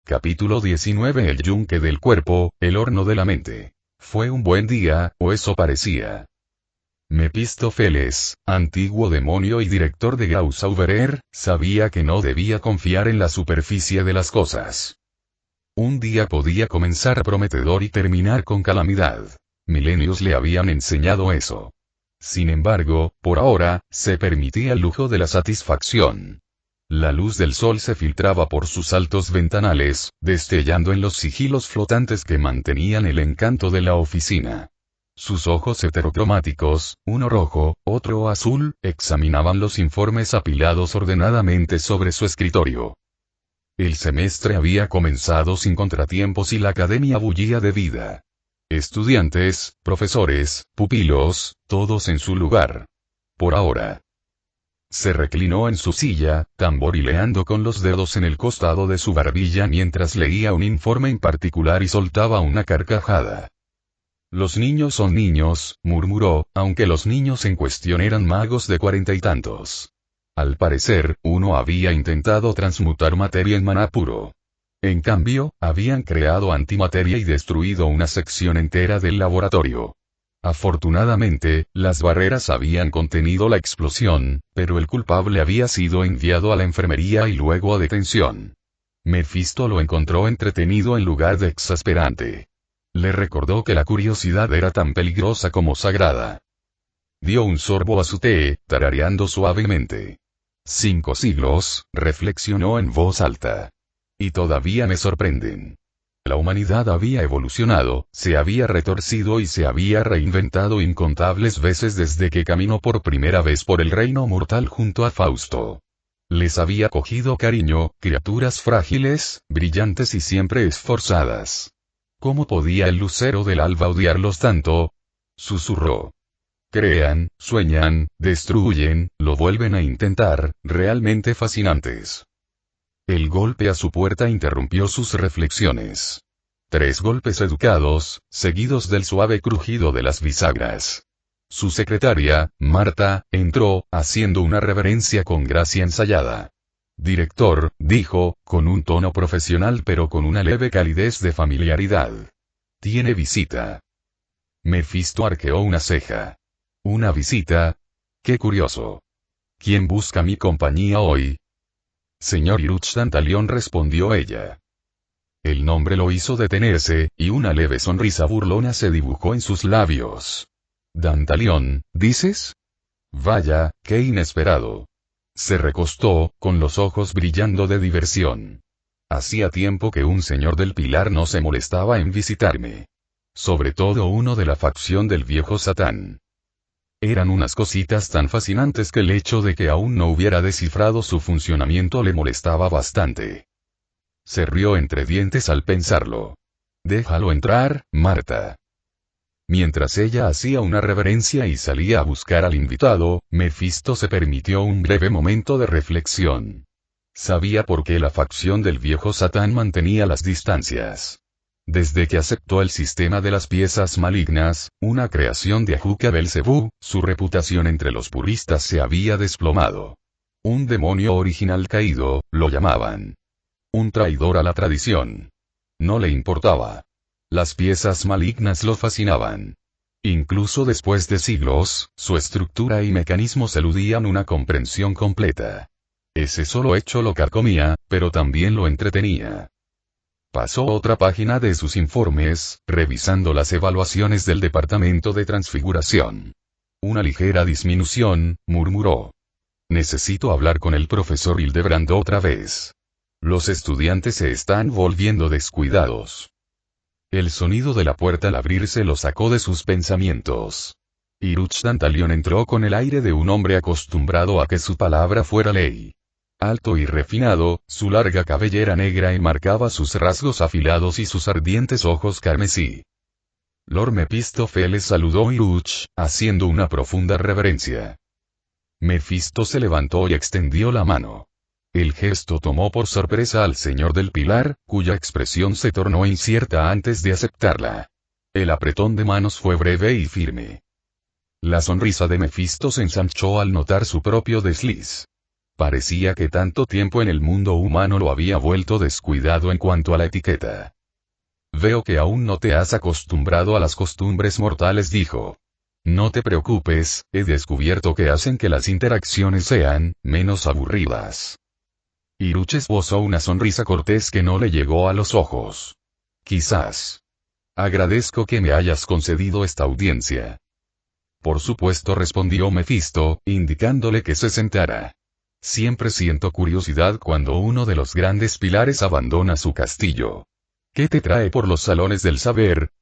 Capítulo 19. El yunque del cuerpo, el horno de la mente. Fue un buen día, o eso parecía. Mefistófeles, antiguo demonio y director de Grausaubert, sabía que no debía confiar en la superficie de las cosas. Un día podía comenzar prometedor y terminar con calamidad. Milenios le habían enseñado eso. Sin embargo, por ahora, se permitía el lujo de la satisfacción. La luz del sol se filtraba por sus altos ventanales, destellando en los sigilos flotantes que mantenían el encanto de la oficina. Sus ojos heterocromáticos, uno rojo, otro azul, examinaban los informes apilados ordenadamente sobre su escritorio. El semestre había comenzado sin contratiempos y la academia bullía de vida. Estudiantes, profesores, pupilos, todos en su lugar. Por ahora. Se reclinó en su silla, tamborileando con los dedos en el costado de su barbilla mientras leía un informe en particular y soltaba una carcajada. Los niños son niños, murmuró, aunque los niños en cuestión eran magos de 40 y tantos. Al parecer, uno había intentado transmutar materia en maná puro. En cambio, habían creado antimateria y destruido una sección entera del laboratorio. Afortunadamente, las barreras habían contenido la explosión, pero el culpable había sido enviado a la enfermería y luego a detención. Mefisto lo encontró entretenido en lugar de exasperante. Le recordó que la curiosidad era tan peligrosa como sagrada. Dio un sorbo a su té, tarareando suavemente. 5 siglos, reflexionó en voz alta. Y todavía me sorprenden. La humanidad había evolucionado, se había retorcido y se había reinventado incontables veces desde que caminó por primera vez por el reino mortal junto a Fausto. Les había cogido cariño, criaturas frágiles, brillantes y siempre esforzadas. ¿Cómo podía el lucero del alba odiarlos tanto? Susurró. Crean, sueñan, destruyen, lo vuelven a intentar, realmente fascinantes. El golpe a su puerta interrumpió sus reflexiones. 3 golpes educados, seguidos del suave crujido de las bisagras. Su secretaria, Marta, entró, haciendo una reverencia con gracia ensayada. Director, dijo, con un tono profesional pero con una leve calidez de familiaridad. Tiene visita. Mefisto arqueó una ceja. ¿Una visita? ¡Qué curioso! ¿Quién busca mi compañía hoy? Señor Iruch Dantalión, respondió ella. El nombre lo hizo detenerse, y una leve sonrisa burlona se dibujó en sus labios. ¿Dantalión, dices? Vaya, qué inesperado. Se recostó, con los ojos brillando de diversión. Hacía tiempo que un señor del Pilar no se molestaba en visitarme. Sobre todo uno de la facción del viejo Satán. Eran unas cositas tan fascinantes que el hecho de que aún no hubiera descifrado su funcionamiento le molestaba bastante. Se rió entre dientes al pensarlo. Déjalo entrar, Marta. Mientras ella hacía una reverencia y salía a buscar al invitado, Mefisto se permitió un breve momento de reflexión. Sabía por qué la facción del viejo Satán mantenía las distancias. Desde que aceptó el sistema de las piezas malignas, una creación de Ajuca Belcebú, su reputación entre los puristas se había desplomado. Un demonio original caído, lo llamaban. Un traidor a la tradición. No le importaba. Las piezas malignas lo fascinaban. Incluso después de siglos, su estructura y mecanismos eludían una comprensión completa. Ese solo hecho lo carcomía, pero también lo entretenía. Pasó otra página de sus informes, revisando las evaluaciones del departamento de transfiguración. Una ligera disminución, murmuró. Necesito hablar con el profesor Hildebrand otra vez. Los estudiantes se están volviendo descuidados. El sonido de la puerta al abrirse lo sacó de sus pensamientos. Iruch Dantalión entró con el aire de un hombre acostumbrado a que su palabra fuera ley. Alto y refinado, su larga cabellera negra enmarcaba sus rasgos afilados y sus ardientes ojos carmesí. Lord Mefistófeles saludó a Iruch, haciendo una profunda reverencia. Mefisto se levantó y extendió la mano. El gesto tomó por sorpresa al señor del Pilar, cuya expresión se tornó incierta antes de aceptarla. El apretón de manos fue breve y firme. La sonrisa de Mefisto se ensanchó al notar su propio desliz. Parecía que tanto tiempo en el mundo humano lo había vuelto descuidado en cuanto a la etiqueta. Veo que aún no te has acostumbrado a las costumbres mortales, dijo. No te preocupes, he descubierto que hacen que las interacciones sean menos aburridas. Hiruch esbozó una sonrisa cortés que no le llegó a los ojos. Quizás. Agradezco que me hayas concedido esta audiencia. Por supuesto, respondió Mefisto, indicándole que se sentara. Siempre siento curiosidad cuando uno de los grandes pilares abandona su castillo. ¿Qué te trae por los salones del saber?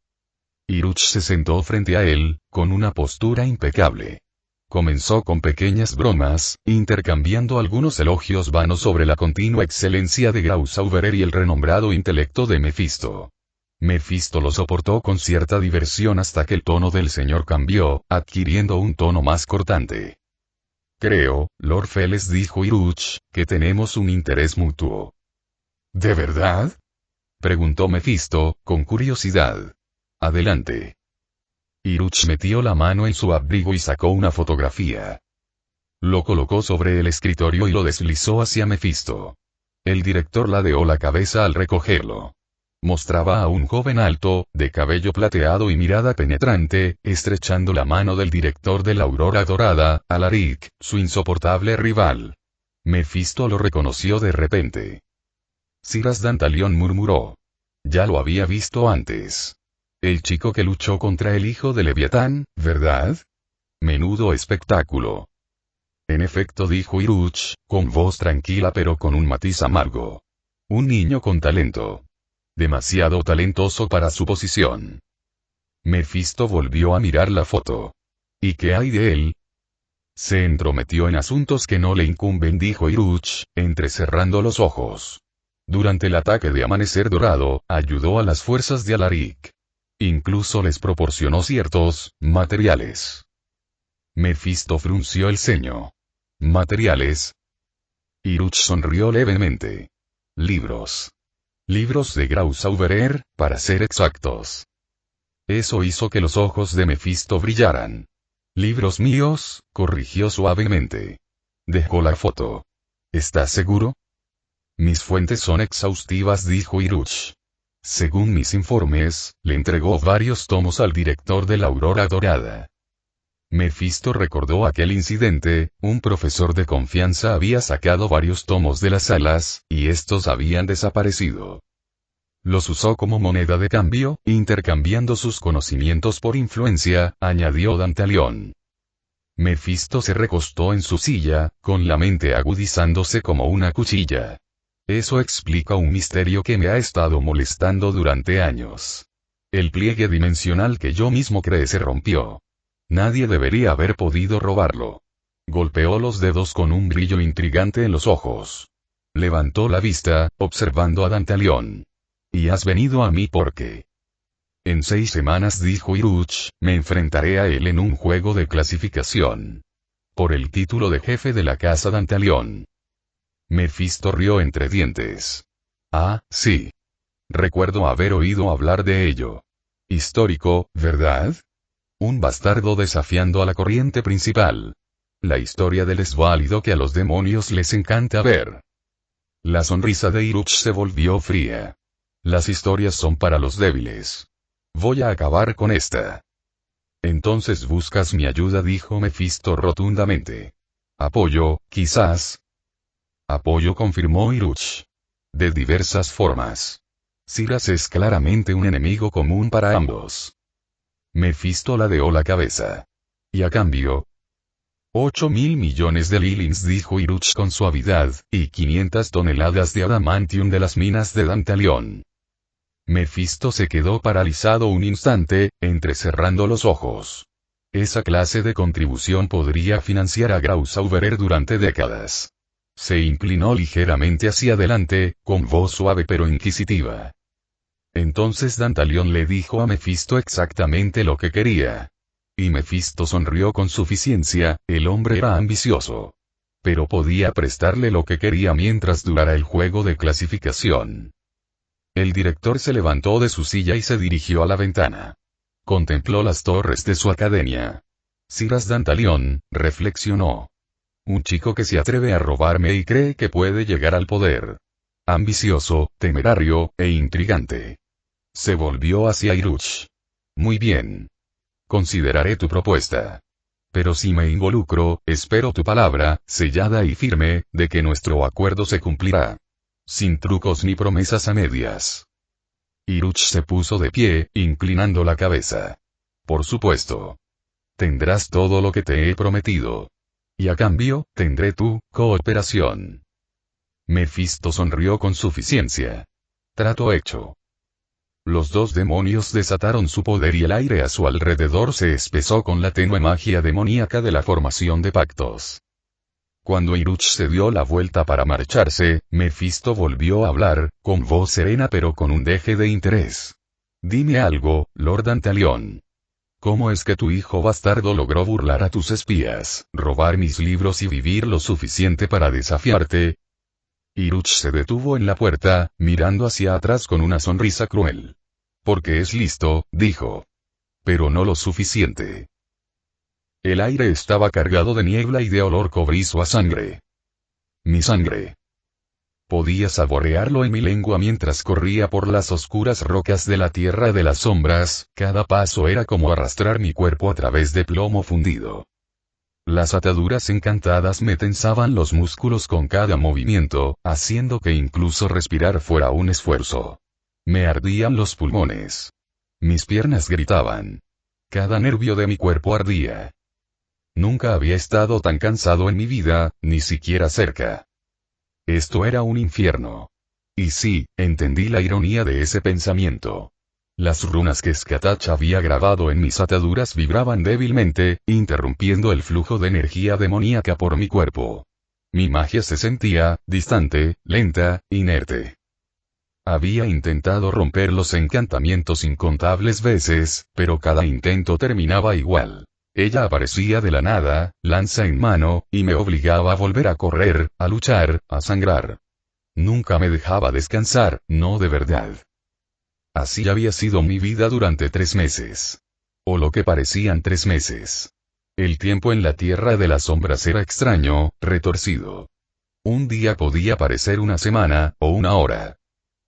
Hiruch se sentó frente a él, con una postura impecable. Comenzó con pequeñas bromas, intercambiando algunos elogios vanos sobre la continua excelencia de Grausaubert y el renombrado intelecto de Mefisto. Mefisto lo soportó con cierta diversión hasta que el tono del señor cambió, adquiriendo un tono más cortante. Creo, Lord Feles, dijo Hiruch, que tenemos un interés mutuo. ¿De verdad? Preguntó Mefisto, con curiosidad. Adelante. Hiruch metió la mano en su abrigo y sacó una fotografía. Lo colocó sobre el escritorio y lo deslizó hacia Mefisto. El director ladeó la cabeza al recogerlo. Mostraba a un joven alto, de cabello plateado y mirada penetrante, estrechando la mano del director de la Aurora Dorada, Alaric, su insoportable rival. Mefisto lo reconoció de repente. Siras Dantalion, murmuró. Ya lo había visto antes. El chico que luchó contra el hijo de Leviatán, ¿verdad? Menudo espectáculo. En efecto, dijo Hiruch, con voz tranquila pero con un matiz amargo. Un niño con talento. Demasiado talentoso para su posición. Mefisto volvió a mirar la foto. ¿Y qué hay de él? Se entrometió en asuntos que no le incumben, dijo Hiruch, entrecerrando los ojos. Durante el ataque de Amanecer Dorado, ayudó a las fuerzas de Alaric. Incluso les proporcionó ciertos materiales. Mefisto frunció el ceño. ¿Materiales? Hiruch sonrió levemente. Libros. Libros de Grausaubert, para ser exactos. Eso hizo que los ojos de Mefisto brillaran. ¿Libros míos?, corrigió suavemente. Dejó la foto. ¿Estás seguro? Mis fuentes son exhaustivas, dijo Hiruch. Según mis informes, le entregó varios tomos al director de la Aurora Dorada. Mefisto recordó aquel incidente, un profesor de confianza había sacado varios tomos de las salas, y estos habían desaparecido. Los usó como moneda de cambio, intercambiando sus conocimientos por influencia, añadió Dantalion. Mefisto se recostó en su silla, con la mente agudizándose como una cuchilla. Eso explica un misterio que me ha estado molestando durante años. El pliegue dimensional que yo mismo creé se rompió. Nadie debería haber podido robarlo. Golpeó los dedos con un brillo intrigante en los ojos. Levantó la vista, observando a Dantalion. Y has venido a mí porque... En 6 semanas, dijo Hiruch, me enfrentaré a él en un juego de clasificación. Por el título de jefe de la casa Dantalion. Mefisto rió entre dientes. Ah, sí. Recuerdo haber oído hablar de ello. Histórico, ¿verdad? Un bastardo desafiando a la corriente principal. La historia del esválido que a los demonios les encanta ver. La sonrisa de Hiruch se volvió fría. Las historias son para los débiles. Voy a acabar con esta. Entonces buscas mi ayuda, dijo Mefisto rotundamente. Apoyo, quizás. Apoyo, confirmó Hiruch. De diversas formas. Siras es claramente un enemigo común para ambos. Mefisto ladeó la cabeza. Y a cambio... 8.000 millones de lilins, dijo Hiruch con suavidad, y 500 toneladas de adamantium de las minas de Dantalion. Mefisto se quedó paralizado un instante, entrecerrando los ojos. Esa clase de contribución podría financiar a Grausaubert durante décadas. Se inclinó ligeramente hacia adelante, con voz suave pero inquisitiva. Entonces Dantalion le dijo a Mefisto exactamente lo que quería. Y Mefisto sonrió con suficiencia, el hombre era ambicioso. Pero podía prestarle lo que quería mientras durara el juego de clasificación. El director se levantó de su silla y se dirigió a la ventana. Contempló las torres de su academia. Siras Dantalion, reflexionó. Un chico que se atreve a robarme y cree que puede llegar al poder. Ambicioso, temerario, e intrigante. Se volvió hacia Iruch. Muy bien. Consideraré tu propuesta. Pero si me involucro, espero tu palabra, sellada y firme, de que nuestro acuerdo se cumplirá. Sin trucos ni promesas a medias. Iruch se puso de pie, inclinando la cabeza. Por supuesto. Tendrás todo lo que te he prometido. Y a cambio, tendré tu cooperación. Mefisto sonrió con suficiencia. Trato hecho. Los dos demonios desataron su poder y el aire a su alrededor se espesó con la tenue magia demoníaca de la formación de pactos. Cuando Iruch se dio la vuelta para marcharse, Mefisto volvió a hablar, con voz serena pero con un deje de interés. Dime algo, Lord Antalion. ¿Cómo es que tu hijo bastardo logró burlar a tus espías, robar mis libros y vivir lo suficiente para desafiarte? Iruch se detuvo en la puerta, mirando hacia atrás con una sonrisa cruel. Porque es listo, dijo. Pero no lo suficiente. El aire estaba cargado de niebla y de olor cobrizo a sangre. Mi sangre. Podía saborearlo en mi lengua mientras corría por las oscuras rocas de la tierra de las sombras, cada paso era como arrastrar mi cuerpo a través de plomo fundido. Las ataduras encantadas me tensaban los músculos con cada movimiento, haciendo que incluso respirar fuera un esfuerzo. Me ardían los pulmones. Mis piernas gritaban. Cada nervio de mi cuerpo ardía. Nunca había estado tan cansado en mi vida, ni siquiera cerca. Esto era un infierno. Y sí, entendí la ironía de ese pensamiento. Las runas que Skatach había grabado en mis ataduras vibraban débilmente, interrumpiendo el flujo de energía demoníaca por mi cuerpo. Mi magia se sentía, distante, lenta, inerte. Había intentado romper los encantamientos incontables veces, pero cada intento terminaba igual. Ella aparecía de la nada, lanza en mano, y me obligaba a volver a correr, a luchar, a sangrar. Nunca me dejaba descansar, no de verdad. Así había sido mi vida durante 3 meses. O lo que parecían 3 meses. El tiempo en la tierra de las sombras era extraño, retorcido. Un día podía parecer una semana, o una hora.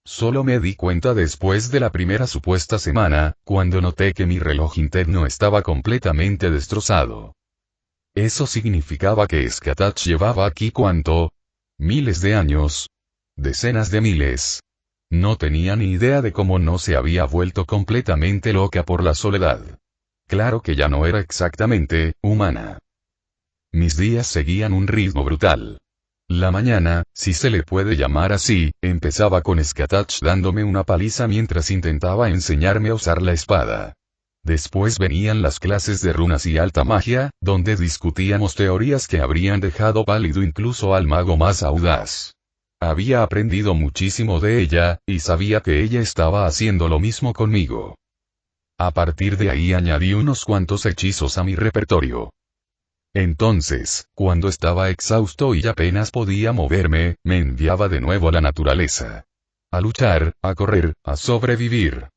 Solo me di cuenta después de la primera supuesta semana, cuando noté que mi reloj interno estaba completamente destrozado. Eso significaba que Skatach llevaba aquí ¿cuánto? Miles de años. Decenas de miles. No tenía ni idea de cómo no se había vuelto completamente loca por la soledad. Claro que ya no era exactamente humana. Mis días seguían un ritmo brutal. La mañana, si se le puede llamar así, empezaba con Skatach dándome una paliza mientras intentaba enseñarme a usar la espada. Después venían las clases de runas y alta magia, donde discutíamos teorías que habrían dejado pálido incluso al mago más audaz. Había aprendido muchísimo de ella, y sabía que ella estaba haciendo lo mismo conmigo. A partir de ahí añadí unos cuantos hechizos a mi repertorio. Entonces, cuando estaba exhausto y apenas podía moverme, me enviaba de nuevo a la naturaleza. A luchar, a correr, a sobrevivir.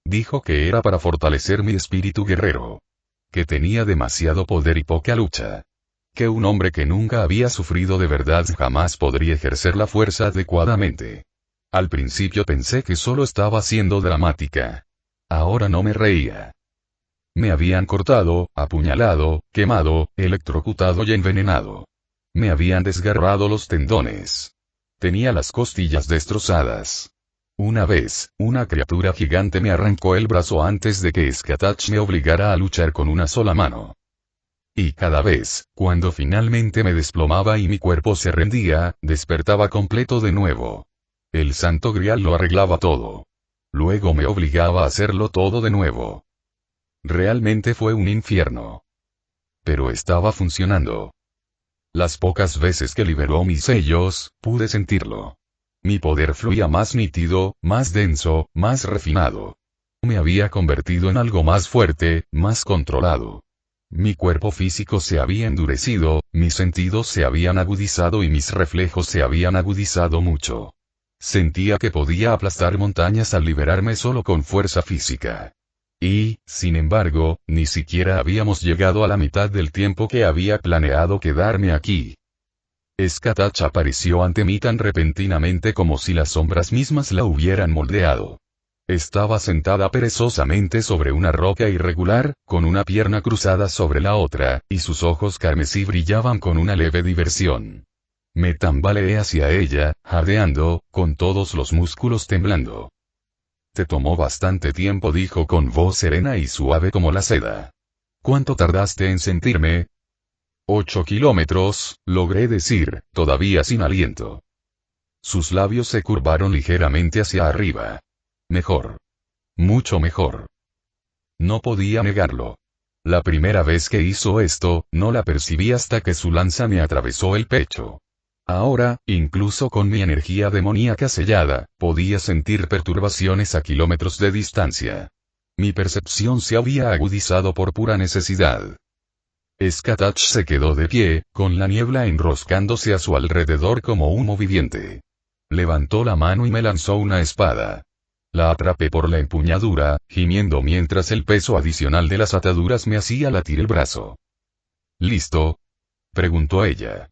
Dijo que era para fortalecer mi espíritu guerrero. Que tenía demasiado poder y poca lucha. Que un hombre que nunca había sufrido de verdad jamás podría ejercer la fuerza adecuadamente. Al principio pensé que solo estaba siendo dramática. Ahora no me reía. Me habían cortado, apuñalado, quemado, electrocutado y envenenado. Me habían desgarrado los tendones. Tenía las costillas destrozadas. Una vez, una criatura gigante me arrancó el brazo antes de que Skatach me obligara a luchar con una sola mano. Y cada vez, cuando finalmente me desplomaba y mi cuerpo se rendía, despertaba completo de nuevo. El Santo Grial lo arreglaba todo. Luego me obligaba a hacerlo todo de nuevo. Realmente fue un infierno. Pero estaba funcionando. Las pocas veces que liberó mis sellos, pude sentirlo. Mi poder fluía más nítido, más denso, más refinado. Me había convertido en algo más fuerte, más controlado. Mi cuerpo físico se había endurecido, mis sentidos se habían agudizado y mis reflejos se habían agudizado mucho. Sentía que podía aplastar montañas al liberarme solo con fuerza física. Y, sin embargo, ni siquiera habíamos llegado a la mitad del tiempo que había planeado quedarme aquí. Skatach apareció ante mí tan repentinamente como si las sombras mismas la hubieran moldeado. Estaba sentada perezosamente sobre una roca irregular, con una pierna cruzada sobre la otra, y sus ojos carmesí brillaban con una leve diversión. Me tambaleé hacia ella, jadeando, con todos los músculos temblando. Te tomó bastante tiempo, dijo con voz serena y suave como la seda. ¿Cuánto tardaste en sentirme? 8 kilómetros, logré decir, todavía sin aliento. Sus labios se curvaron ligeramente hacia arriba. Mejor. Mucho mejor. No podía negarlo. La primera vez que hizo esto, no la percibí hasta que su lanza me atravesó el pecho. Ahora, incluso con mi energía demoníaca sellada, podía sentir perturbaciones a kilómetros de distancia. Mi percepción se había agudizado por pura necesidad. Skatach se quedó de pie, con la niebla enroscándose a su alrededor como humo viviente. Levantó la mano y me lanzó una espada. La atrapé por la empuñadura, gimiendo mientras el peso adicional de las ataduras me hacía latir el brazo. ¿Listo?, preguntó ella.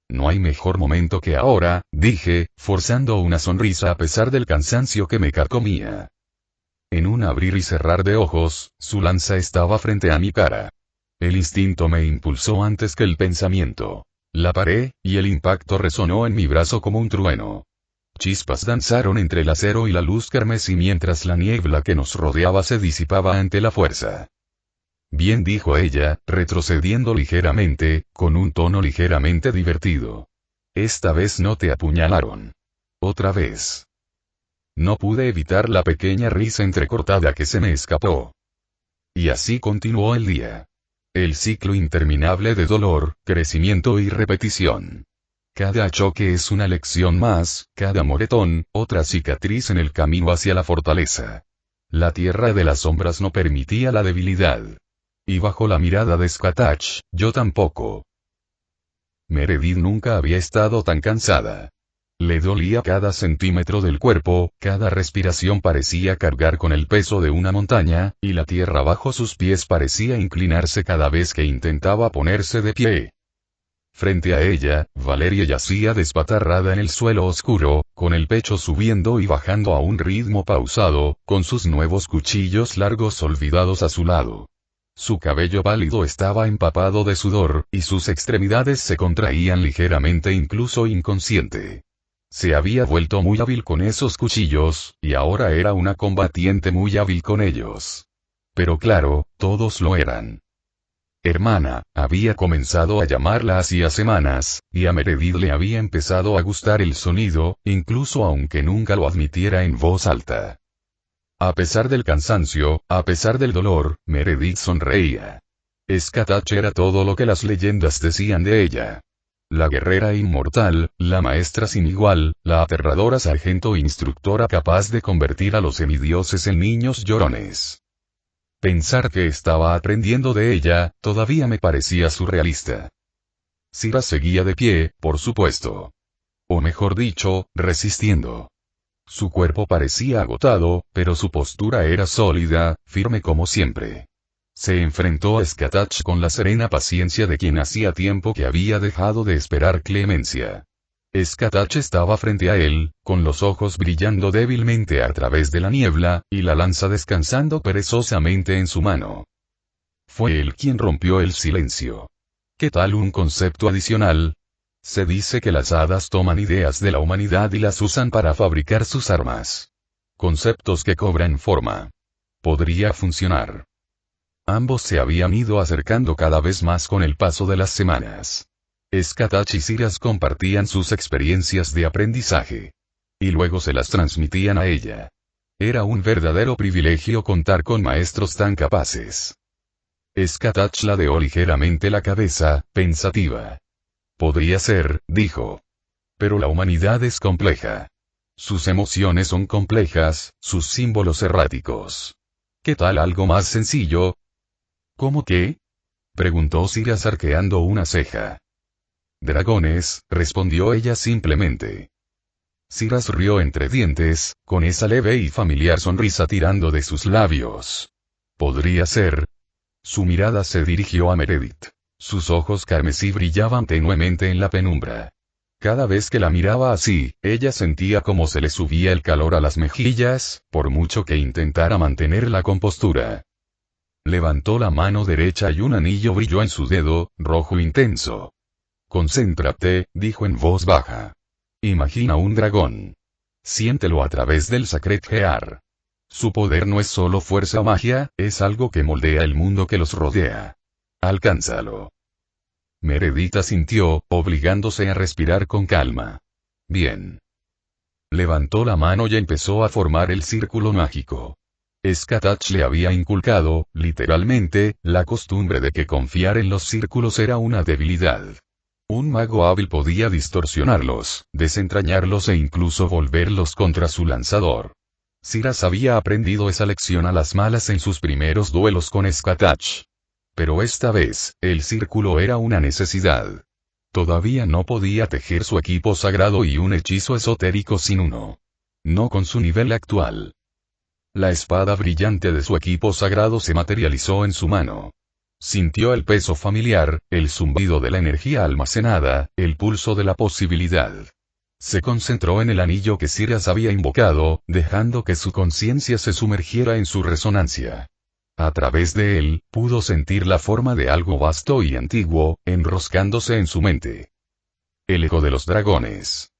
No hay mejor momento que ahora, dije, forzando una sonrisa a pesar del cansancio que me carcomía. En un abrir y cerrar de ojos, su lanza estaba frente a mi cara. El instinto me impulsó antes que el pensamiento. La paré, y el impacto resonó en mi brazo como un trueno. Chispas danzaron entre el acero y la luz carmesí mientras la niebla que nos rodeaba se disipaba ante la fuerza. Bien, dijo ella, retrocediendo ligeramente, con un tono ligeramente divertido. Esta vez no te apuñalaron. Otra vez. No pude evitar la pequeña risa entrecortada que se me escapó. Y así continuó el día. El ciclo interminable de dolor, crecimiento y repetición. Cada choque es una lección más, cada moretón, otra cicatriz en el camino hacia la fortaleza. La tierra de las sombras no permitía la debilidad. Y bajo la mirada de Skatach, yo tampoco. Meredith nunca había estado tan cansada. Le dolía cada centímetro del cuerpo, cada respiración parecía cargar con el peso de una montaña, y la tierra bajo sus pies parecía inclinarse cada vez que intentaba ponerse de pie. Frente a ella, Valeria yacía despatarrada en el suelo oscuro, con el pecho subiendo y bajando a un ritmo pausado, con sus nuevos cuchillos largos olvidados a su lado. Su cabello pálido estaba empapado de sudor, y sus extremidades se contraían ligeramente incluso inconsciente. Se había vuelto muy hábil con esos cuchillos, y ahora era una combatiente muy hábil con ellos. Pero claro, todos lo eran. Hermana, había comenzado a llamarla hacía semanas, y a Meredith le había empezado a gustar el sonido, incluso aunque nunca lo admitiera en voz alta. A pesar del cansancio, a pesar del dolor, Meredith sonreía. Skatach era todo lo que las leyendas decían de ella. La guerrera inmortal, la maestra sin igual, la aterradora sargento instructora capaz de convertir a los semidioses en niños llorones. Pensar que estaba aprendiendo de ella, todavía me parecía surrealista. Sira seguía de pie, por supuesto. O mejor dicho, resistiendo. Su cuerpo parecía agotado, pero su postura era sólida, firme como siempre. Se enfrentó a Skatach con la serena paciencia de quien hacía tiempo que había dejado de esperar clemencia. Skatach estaba frente a él, con los ojos brillando débilmente a través de la niebla, y la lanza descansando perezosamente en su mano. Fue él quien rompió el silencio. ¿Qué tal un concepto adicional? Se dice que las hadas toman ideas de la humanidad y las usan para fabricar sus armas. Conceptos que cobran forma. Podría funcionar. Ambos se habían ido acercando cada vez más con el paso de las semanas. Skatach y Siras compartían sus experiencias de aprendizaje. Y luego se las transmitían a ella. Era un verdadero privilegio contar con maestros tan capaces. Skatach ladeó ligeramente la cabeza, pensativa. Podría ser, dijo. Pero la humanidad es compleja. Sus emociones son complejas, sus símbolos erráticos. ¿Qué tal algo más sencillo? ¿Cómo qué? Preguntó Siras arqueando una ceja. Dragones, respondió ella simplemente. Siras rió entre dientes, con esa leve y familiar sonrisa tirando de sus labios. ¿Podría ser? Su mirada se dirigió a Meredith. Sus ojos carmesí brillaban tenuemente en la penumbra. Cada vez que la miraba así, ella sentía como se le subía el calor a las mejillas, por mucho que intentara mantener la compostura. Levantó la mano derecha y un anillo brilló en su dedo, rojo intenso. Concéntrate, dijo en voz baja. Imagina un dragón. Siéntelo a través del Sacred Gear. Su poder no es solo fuerza o magia, es algo que moldea el mundo que los rodea. Alcánzalo. Meredith asintió, obligándose a respirar con calma. Bien. Levantó la mano y empezó a formar el círculo mágico. Skatach le había inculcado, literalmente, la costumbre de que confiar en los círculos era una debilidad. Un mago hábil podía distorsionarlos, desentrañarlos e incluso volverlos contra su lanzador. Siras había aprendido esa lección a las malas en sus primeros duelos con Skatach. Pero esta vez, el círculo era una necesidad. Todavía no podía tejer su equipo sagrado y un hechizo esotérico sin uno. No con su nivel actual. La espada brillante de su equipo sagrado se materializó en su mano. Sintió el peso familiar, el zumbido de la energía almacenada, el pulso de la posibilidad. Se concentró en el anillo que Siras había invocado, dejando que su conciencia se sumergiera en su resonancia. A través de él, pudo sentir la forma de algo vasto y antiguo, enroscándose en su mente. El eco de los dragones.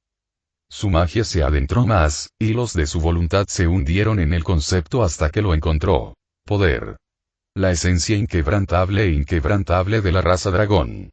Su magia se adentró más, y los de su voluntad se hundieron en el concepto hasta que lo encontró. Poder. La esencia inquebrantable de la raza dragón.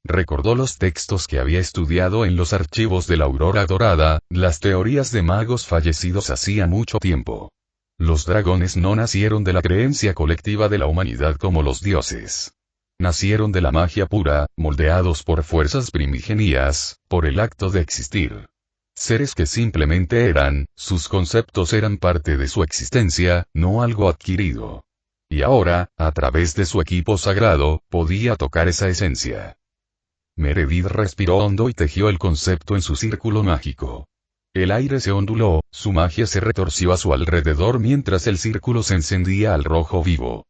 Recordó los textos que había estudiado en los archivos de la Aurora Dorada, las teorías de magos fallecidos hacía mucho tiempo. Los dragones no nacieron de la creencia colectiva de la humanidad como los dioses. Nacieron de la magia pura, moldeados por fuerzas primigenias, por el acto de existir. Seres que simplemente eran, sus conceptos eran parte de su existencia, no algo adquirido. Y ahora, a través de su equipo sagrado, podía tocar esa esencia. Meredith respiró hondo y tejió el concepto en su círculo mágico. El aire se onduló, su magia se retorció a su alrededor mientras el círculo se encendía al rojo vivo.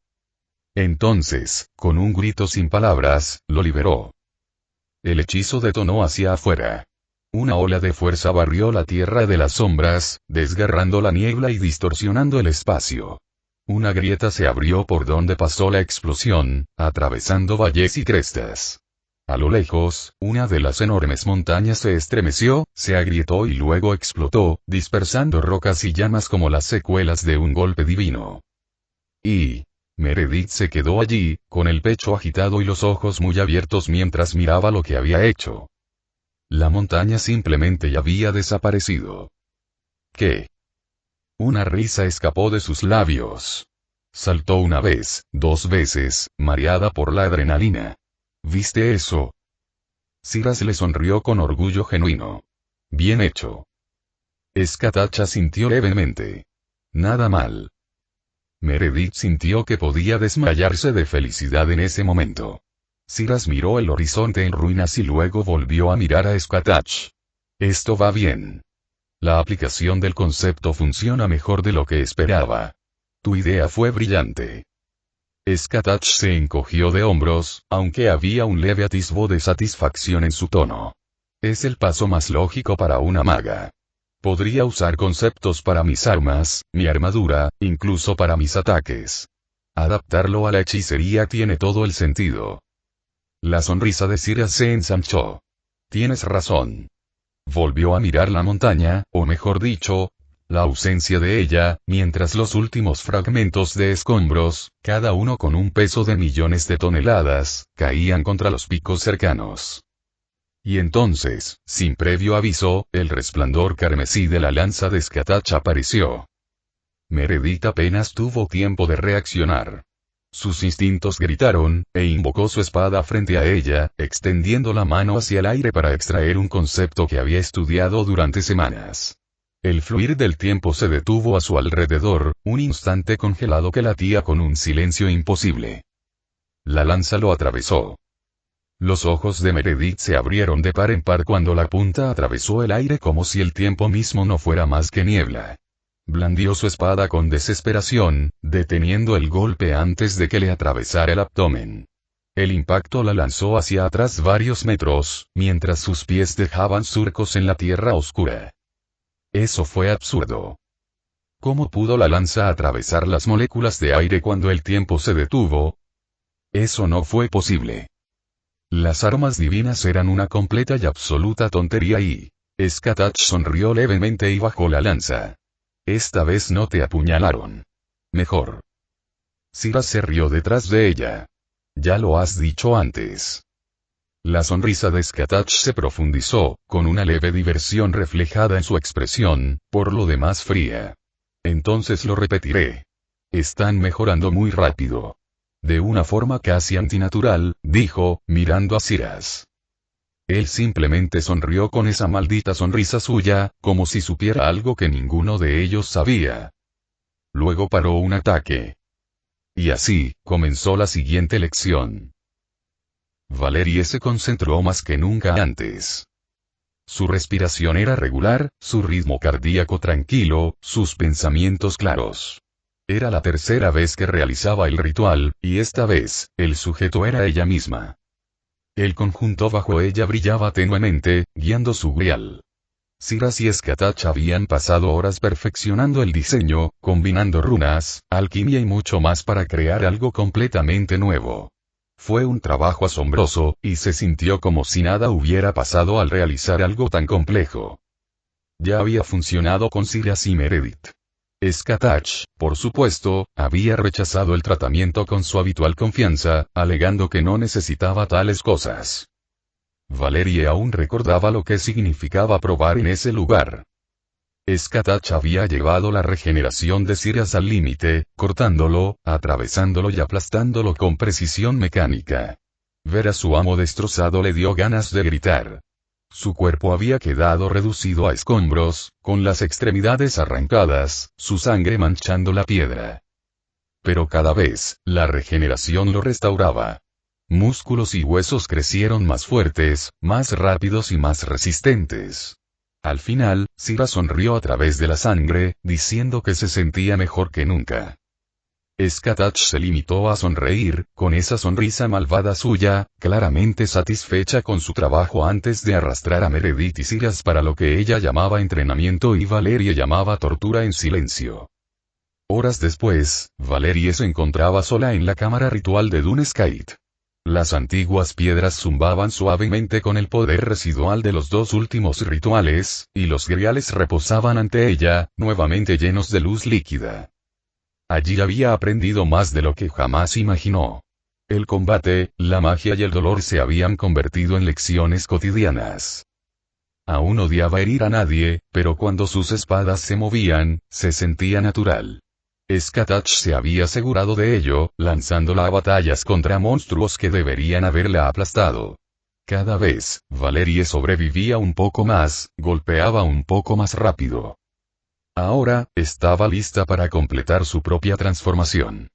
Entonces, con un grito sin palabras, lo liberó. El hechizo detonó hacia afuera. Una ola de fuerza barrió la tierra de las sombras, desgarrando la niebla y distorsionando el espacio. Una grieta se abrió por donde pasó la explosión, atravesando valles y crestas. A lo lejos, una de las enormes montañas se estremeció, se agrietó y luego explotó, dispersando rocas y llamas como las secuelas de un golpe divino. Y Meredith se quedó allí, con el pecho agitado y los ojos muy abiertos mientras miraba lo que había hecho. La montaña simplemente ya había desaparecido. ¿Qué? Una risa escapó de sus labios. Saltó una vez, 2 veces, mareada por la adrenalina. ¿Viste eso? Siras le sonrió con orgullo genuino. Bien hecho. Skatach asintió levemente. Nada mal. Meredith sintió que podía desmayarse de felicidad en ese momento. Siras miró el horizonte en ruinas y luego volvió a mirar a Skatach. Esto va bien. La aplicación del concepto funciona mejor de lo que esperaba. Tu idea fue brillante. Skatach se encogió de hombros, aunque había un leve atisbo de satisfacción en su tono. Es el paso más lógico para una maga. Podría usar conceptos para mis armas, mi armadura, incluso para mis ataques. Adaptarlo a la hechicería tiene todo el sentido. La sonrisa de Siras se ensanchó. Tienes razón. Volvió a mirar la montaña, o mejor dicho, la ausencia de ella, mientras los últimos fragmentos de escombros, cada uno con un peso de millones de toneladas, caían contra los picos cercanos. Y entonces, sin previo aviso, el resplandor carmesí de la lanza de Skatach apareció. Meredith apenas tuvo tiempo de reaccionar. Sus instintos gritaron, e invocó su espada frente a ella, extendiendo la mano hacia el aire para extraer un concepto que había estudiado durante semanas. El fluir del tiempo se detuvo a su alrededor, un instante congelado que latía con un silencio imposible. La lanza lo atravesó. Los ojos de Meredith se abrieron de par en par cuando la punta atravesó el aire como si el tiempo mismo no fuera más que niebla. Blandió su espada con desesperación, deteniendo el golpe antes de que le atravesara el abdomen. El impacto la lanzó hacia atrás varios metros, mientras sus pies dejaban surcos en la tierra oscura. Eso fue absurdo. ¿Cómo pudo la lanza atravesar las moléculas de aire cuando el tiempo se detuvo? Eso no fue posible. Las armas divinas eran una completa y absoluta tontería y... Skatach sonrió levemente y bajó la lanza. Esta vez no te apuñalaron. Mejor. Sira se rió detrás de ella. Ya lo has dicho antes. La sonrisa de Skatach se profundizó, con una leve diversión reflejada en su expresión, por lo demás fría. Entonces lo repetiré. Están mejorando muy rápido. De una forma casi antinatural, dijo, mirando a Siras. Él simplemente sonrió con esa maldita sonrisa suya, como si supiera algo que ninguno de ellos sabía. Luego paró un ataque. Y así, comenzó la siguiente lección. Valerie se concentró más que nunca antes. Su respiración era regular, su ritmo cardíaco tranquilo, sus pensamientos claros. Era la tercera vez que realizaba el ritual, y esta vez, el sujeto era ella misma. El conjunto bajo ella brillaba tenuemente, guiando su grial. Siras y Skatach habían pasado horas perfeccionando el diseño, combinando runas, alquimia y mucho más para crear algo completamente nuevo. Fue un trabajo asombroso, y se sintió como si nada hubiera pasado al realizar algo tan complejo. Ya había funcionado con Siras y Meredith. Skatach, por supuesto, había rechazado el tratamiento con su habitual confianza, alegando que no necesitaba tales cosas. Valerie aún recordaba lo que significaba probar en ese lugar. Skatach había llevado la regeneración de Siras al límite, cortándolo, atravesándolo y aplastándolo con precisión mecánica. Ver a su amo destrozado le dio ganas de gritar. Su cuerpo había quedado reducido a escombros, con las extremidades arrancadas, su sangre manchando la piedra. Pero cada vez, la regeneración lo restauraba. Músculos y huesos crecieron más fuertes, más rápidos y más resistentes. Al final, Sira sonrió a través de la sangre, diciendo que se sentía mejor que nunca. Skatach se limitó a sonreír, con esa sonrisa malvada suya, claramente satisfecha con su trabajo antes de arrastrar a Meredith y Siras para lo que ella llamaba entrenamiento y Valerie llamaba tortura en silencio. Horas después, Valerie se encontraba sola en la cámara ritual de Duneskite. Las antiguas piedras zumbaban suavemente con el poder residual de los dos últimos rituales, y los griales reposaban ante ella, nuevamente llenos de luz líquida. Allí había aprendido más de lo que jamás imaginó. El combate, la magia y el dolor se habían convertido en lecciones cotidianas. Aún odiaba herir a nadie, pero cuando sus espadas se movían, se sentía natural. Skatach se había asegurado de ello, lanzándola a batallas contra monstruos que deberían haberla aplastado. Cada vez, Valerie sobrevivía un poco más, golpeaba un poco más rápido. Ahora, estaba lista para completar su propia transformación.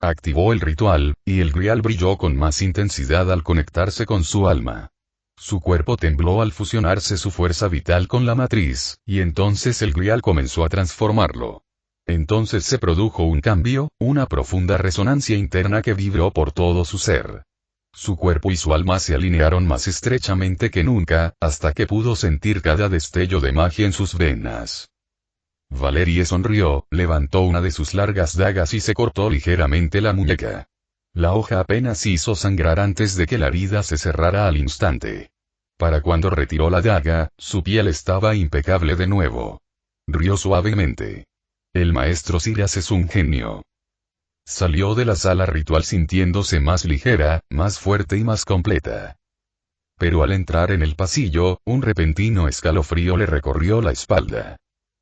Activó el ritual, y el grial brilló con más intensidad al conectarse con su alma. Su cuerpo tembló al fusionarse su fuerza vital con la matriz, y entonces el grial comenzó a transformarlo. Entonces se produjo un cambio, una profunda resonancia interna que vibró por todo su ser. Su cuerpo y su alma se alinearon más estrechamente que nunca, hasta que pudo sentir cada destello de magia en sus venas. Valerie sonrió, levantó una de sus largas dagas y se cortó ligeramente la muñeca. La hoja apenas hizo sangrar antes de que la herida se cerrara al instante. Para cuando retiró la daga, su piel estaba impecable de nuevo. Rió suavemente. El maestro Siras es un genio. Salió de la sala ritual sintiéndose más ligera, más fuerte y más completa. Pero al entrar en el pasillo, un repentino escalofrío le recorrió la espalda.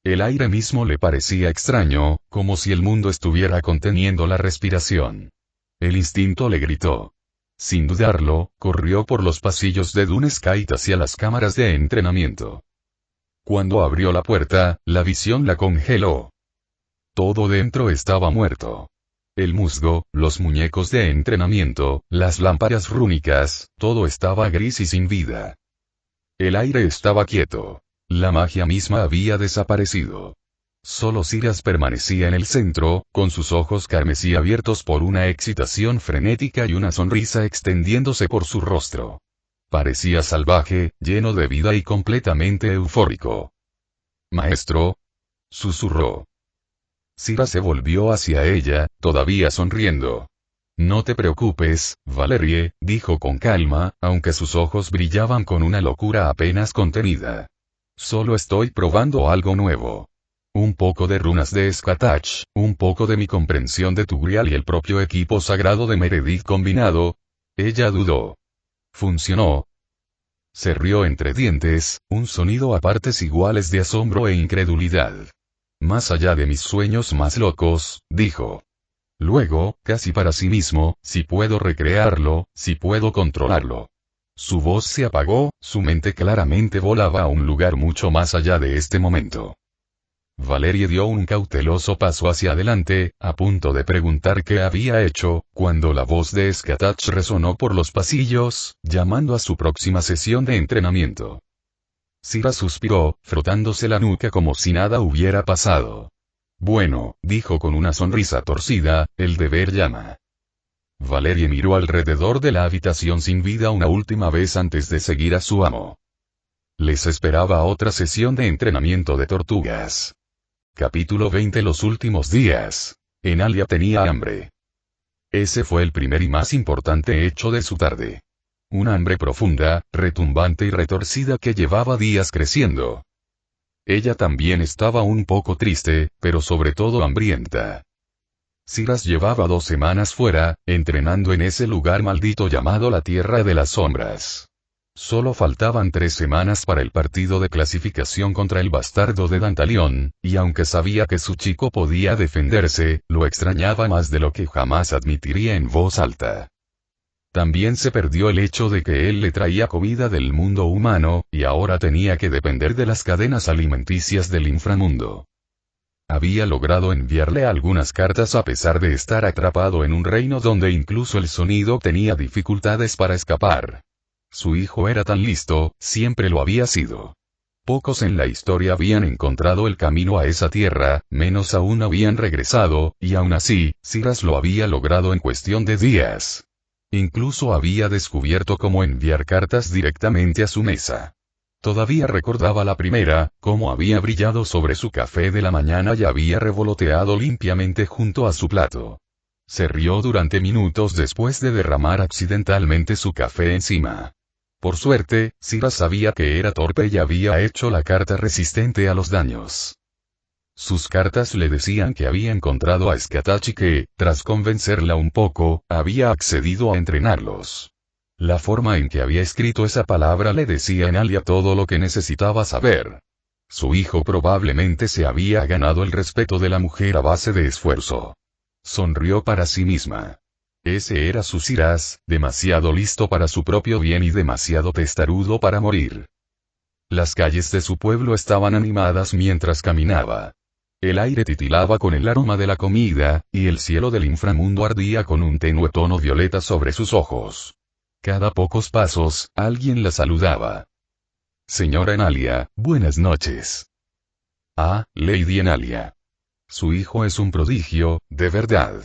El aire mismo le parecía extraño, como si el mundo estuviera conteniendo la respiración. El instinto le gritó. Sin dudarlo, corrió por los pasillos de Duneskite hacia las cámaras de entrenamiento. Cuando abrió la puerta, la visión la congeló. Todo dentro estaba muerto. El musgo, los muñecos de entrenamiento, las lámparas rúnicas, todo estaba gris y sin vida. El aire estaba quieto. La magia misma había desaparecido. Solo Siras permanecía en el centro, con sus ojos carmesí abiertos por una excitación frenética y una sonrisa extendiéndose por su rostro. Parecía salvaje, lleno de vida y completamente eufórico. «Maestro», susurró. Siras se volvió hacia ella, todavía sonriendo. «No te preocupes, Valerie», dijo con calma, aunque sus ojos brillaban con una locura apenas contenida. «Solo estoy probando algo nuevo. Un poco de runas de Skatach, un poco de mi comprensión de Tugrial y el propio equipo sagrado de Meredith combinado». Ella dudó. «¿Funcionó?». Se rió entre dientes, un sonido a partes iguales de asombro e incredulidad. «Más allá de mis sueños más locos», dijo. Luego, casi para sí mismo, «si puedo recrearlo, si puedo controlarlo». Su voz se apagó, su mente claramente volaba a un lugar mucho más allá de este momento. Valerie dio un cauteloso paso hacia adelante, a punto de preguntar qué había hecho, cuando la voz de Skatach resonó por los pasillos, llamando a su próxima sesión de entrenamiento. Siras suspiró, frotándose la nuca como si nada hubiera pasado. «Bueno», dijo con una sonrisa torcida, «el deber llama». Valerie miró alrededor de la habitación sin vida una última vez antes de seguir a su amo. Les esperaba otra sesión de entrenamiento de tortugas. Capítulo 20. Los últimos días. Enalia tenía hambre. Ese fue el primer y más importante hecho de su tarde. Un hambre profunda, retumbante y retorcida que llevaba días creciendo. Ella también estaba un poco triste, pero sobre todo hambrienta. Siras llevaba 2 semanas fuera, entrenando en ese lugar maldito llamado la Tierra de las Sombras. Solo faltaban 3 semanas para el partido de clasificación contra el bastardo de Dantalión, y aunque sabía que su chico podía defenderse, lo extrañaba más de lo que jamás admitiría en voz alta. También se perdió el hecho de que él le traía comida del mundo humano, y ahora tenía que depender de las cadenas alimenticias del inframundo. Había logrado enviarle algunas cartas a pesar de estar atrapado en un reino donde incluso el sonido tenía dificultades para escapar. Su hijo era tan listo, siempre lo había sido. Pocos en la historia habían encontrado el camino a esa tierra, menos aún habían regresado, y aún así, Siras lo había logrado en cuestión de días. Incluso había descubierto cómo enviar cartas directamente a su mesa. Todavía recordaba la primera, cómo había brillado sobre su café de la mañana y había revoloteado limpiamente junto a su plato. Se rió durante minutos después de derramar accidentalmente su café encima. Por suerte, Siras sabía que era torpe y había hecho la carta resistente a los daños. Sus cartas le decían que había encontrado a Skatach y que, tras convencerla un poco, había accedido a entrenarlos. La forma en que había escrito esa palabra le decía a Enalia todo lo que necesitaba saber. Su hijo probablemente se había ganado el respeto de la mujer a base de esfuerzo. Sonrió para sí misma. Ese era su Siras, demasiado listo para su propio bien y demasiado testarudo para morir. Las calles de su pueblo estaban animadas mientras caminaba. El aire titilaba con el aroma de la comida, y el cielo del inframundo ardía con un tenue tono violeta sobre sus ojos. Cada pocos pasos, alguien la saludaba. «Señora Enalia, buenas noches». «Ah, Lady Enalia. Su hijo es un prodigio, de verdad».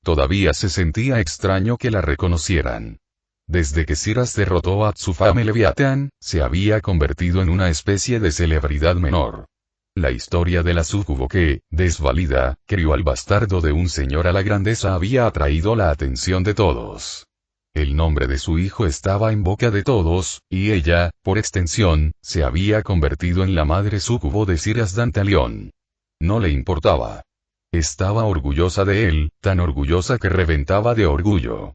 Todavía se sentía extraño que la reconocieran. Desde que Siras derrotó a Tsufame Leviatán, se había convertido en una especie de celebridad menor. La historia de la súcubo que, desvalida, crió al bastardo de un señor a la grandeza había atraído la atención de todos. El nombre de su hijo estaba en boca de todos, y ella, por extensión, se había convertido en la madre súcubo de Siras Dantalión. No le importaba. Estaba orgullosa de él, tan orgullosa que reventaba de orgullo.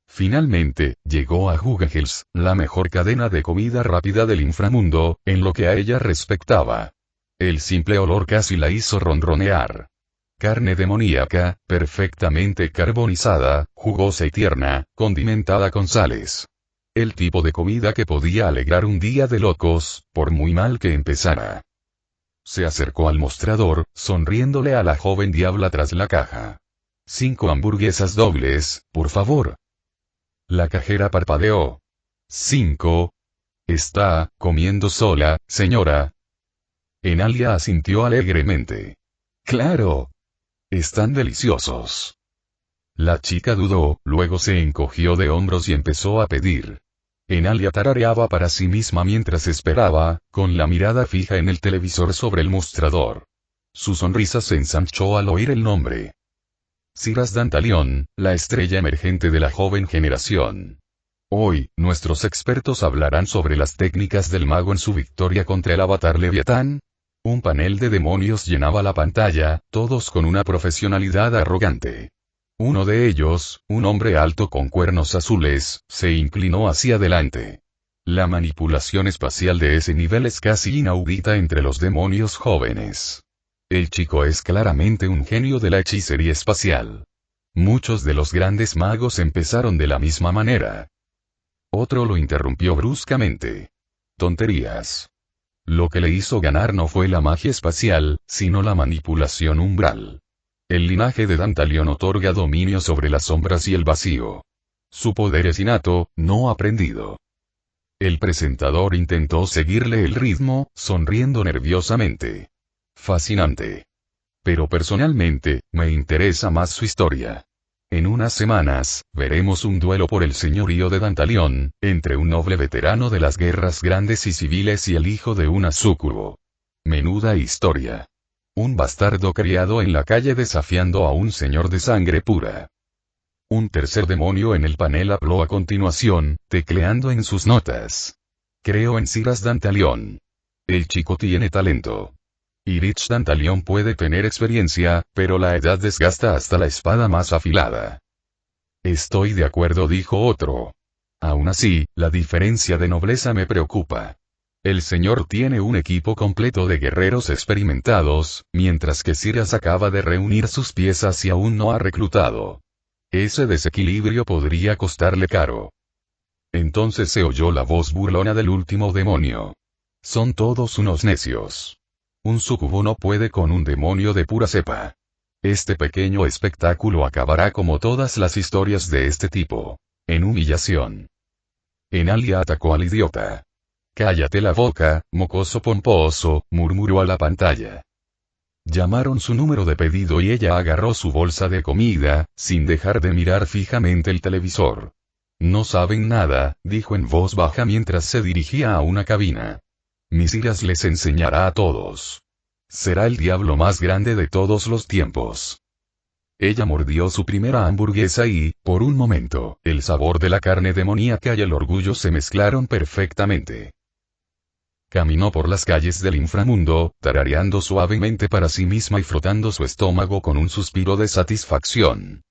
Finalmente, llegó a Hugahels, la mejor cadena de comida rápida del inframundo, en lo que a ella respectaba. El simple olor casi la hizo ronronear. Carne demoníaca, perfectamente carbonizada, jugosa y tierna, condimentada con sales. El tipo de comida que podía alegrar un día de locos, por muy mal que empezara. Se acercó al mostrador, sonriéndole a la joven diabla tras la caja. 5 hamburguesas dobles, por favor. La cajera parpadeó. 5. Está comiendo sola, señora. Enalia asintió alegremente. Claro. Están deliciosos. La chica dudó, luego se encogió de hombros y empezó a pedir. Enalia tarareaba para sí misma mientras esperaba, con la mirada fija en el televisor sobre el mostrador. Su sonrisa se ensanchó al oír el nombre. Siras Dantalion, la estrella emergente de la joven generación. Hoy, nuestros expertos hablarán sobre las técnicas del mago en su victoria contra el avatar Leviatán. Un panel de demonios llenaba la pantalla, todos con una profesionalidad arrogante. Uno de ellos, un hombre alto con cuernos azules, se inclinó hacia adelante. La manipulación espacial de ese nivel es casi inaudita entre los demonios jóvenes. El chico es claramente un genio de la hechicería espacial. Muchos de los grandes magos empezaron de la misma manera. Otro lo interrumpió bruscamente. Tonterías. Lo que le hizo ganar no fue la magia espacial, sino la manipulación umbral. El linaje de Dantalion otorga dominio sobre las sombras y el vacío. Su poder es innato, no aprendido. El presentador intentó seguirle el ritmo, sonriendo nerviosamente. Fascinante. Pero personalmente, me interesa más su historia. En unas semanas, veremos un duelo por el señorío de Dantalion, entre un noble veterano de las guerras grandes y civiles y el hijo de una súcubo. Menuda historia. Un bastardo criado en la calle desafiando a un señor de sangre pura. Un tercer demonio en el panel habló a continuación, tecleando en sus notas. Creo en Siras Dantalion. El chico tiene talento. Yrich Dantalion puede tener experiencia, pero la edad desgasta hasta la espada más afilada. Estoy de acuerdo, dijo otro. Aún así, la diferencia de nobleza me preocupa. El señor tiene un equipo completo de guerreros experimentados, mientras que Siras acaba de reunir sus piezas y aún no ha reclutado. Ese desequilibrio podría costarle caro. Entonces se oyó la voz burlona del último demonio. Son todos unos necios. Un sucubo no puede con un demonio de pura cepa. Este pequeño espectáculo acabará como todas las historias de este tipo. En humillación. Enalia atacó al idiota. Cállate la boca, mocoso pomposo, murmuró a la pantalla. Llamaron su número de pedido y ella agarró su bolsa de comida, sin dejar de mirar fijamente el televisor. No saben nada, dijo en voz baja mientras se dirigía a una cabina. Siras les enseñará a todos. Será el diablo más grande de todos los tiempos. Ella mordió su primera hamburguesa y, por un momento, el sabor de la carne demoníaca y el orgullo se mezclaron perfectamente. Caminó por las calles del inframundo, tarareando suavemente para sí misma y frotando su estómago con un suspiro de satisfacción.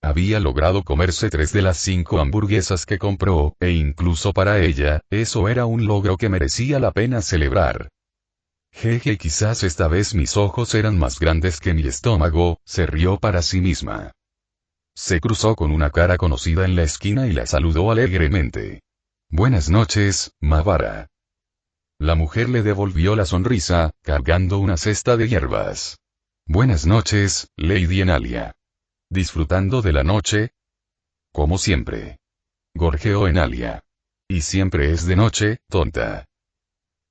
Había logrado comerse 3 de las 5 hamburguesas que compró, e incluso para ella, eso era un logro que merecía la pena celebrar. Jeje, quizás esta vez mis ojos eran más grandes que mi estómago, se rió para sí misma. Se cruzó con una cara conocida en la esquina y la saludó alegremente. Buenas noches, Mavara. La mujer le devolvió la sonrisa, cargando una cesta de hierbas. Buenas noches, Lady Enalia. ¿Disfrutando de la noche? Como siempre. Gorjeó Enalia. Y siempre es de noche, tonta.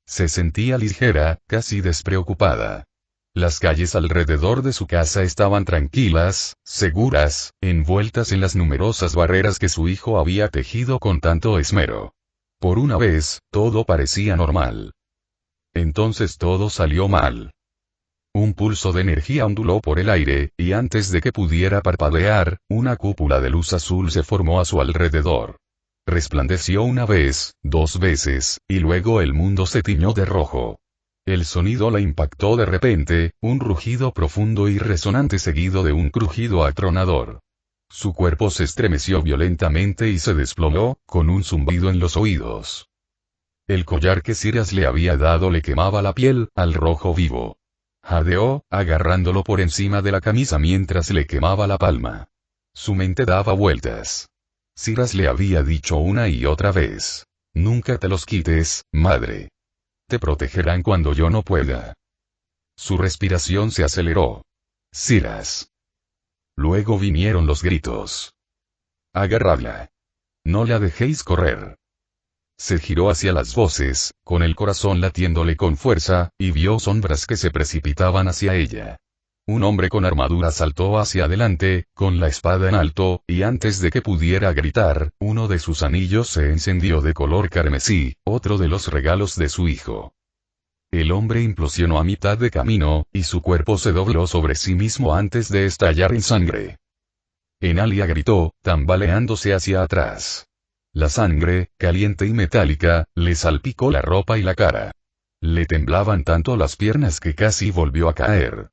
Se sentía ligera, casi despreocupada. Las calles alrededor de su casa estaban tranquilas, seguras, envueltas en las numerosas barreras que su hijo había tejido con tanto esmero. Por una vez, todo parecía normal. Entonces todo salió mal. Un pulso de energía onduló por el aire, y antes de que pudiera parpadear, una cúpula de luz azul se formó a su alrededor. Resplandeció una vez, 2 veces, y luego el mundo se tiñó de rojo. El sonido la impactó de repente, un rugido profundo y resonante seguido de un crujido atronador. Su cuerpo se estremeció violentamente y se desplomó, con un zumbido en los oídos. El collar que Siras le había dado le quemaba la piel, al rojo vivo. Jadeó, agarrándolo por encima de la camisa mientras le quemaba la palma. Su mente daba vueltas. Siras le había dicho una y otra vez. Nunca te los quites, madre. Te protegerán cuando yo no pueda. Su respiración se aceleró. Siras. Luego vinieron los gritos. Agarradla. No la dejéis correr. Se giró hacia las voces, con el corazón latiéndole con fuerza, y vio sombras que se precipitaban hacia ella. Un hombre con armadura saltó hacia adelante, con la espada en alto, y antes de que pudiera gritar, uno de sus anillos se encendió de color carmesí, otro de los regalos de su hijo. El hombre implosionó a mitad de camino, y su cuerpo se dobló sobre sí mismo antes de estallar en sangre. Enalia gritó, tambaleándose hacia atrás. La sangre, caliente y metálica, le salpicó la ropa y la cara. Le temblaban tanto las piernas que casi volvió a caer.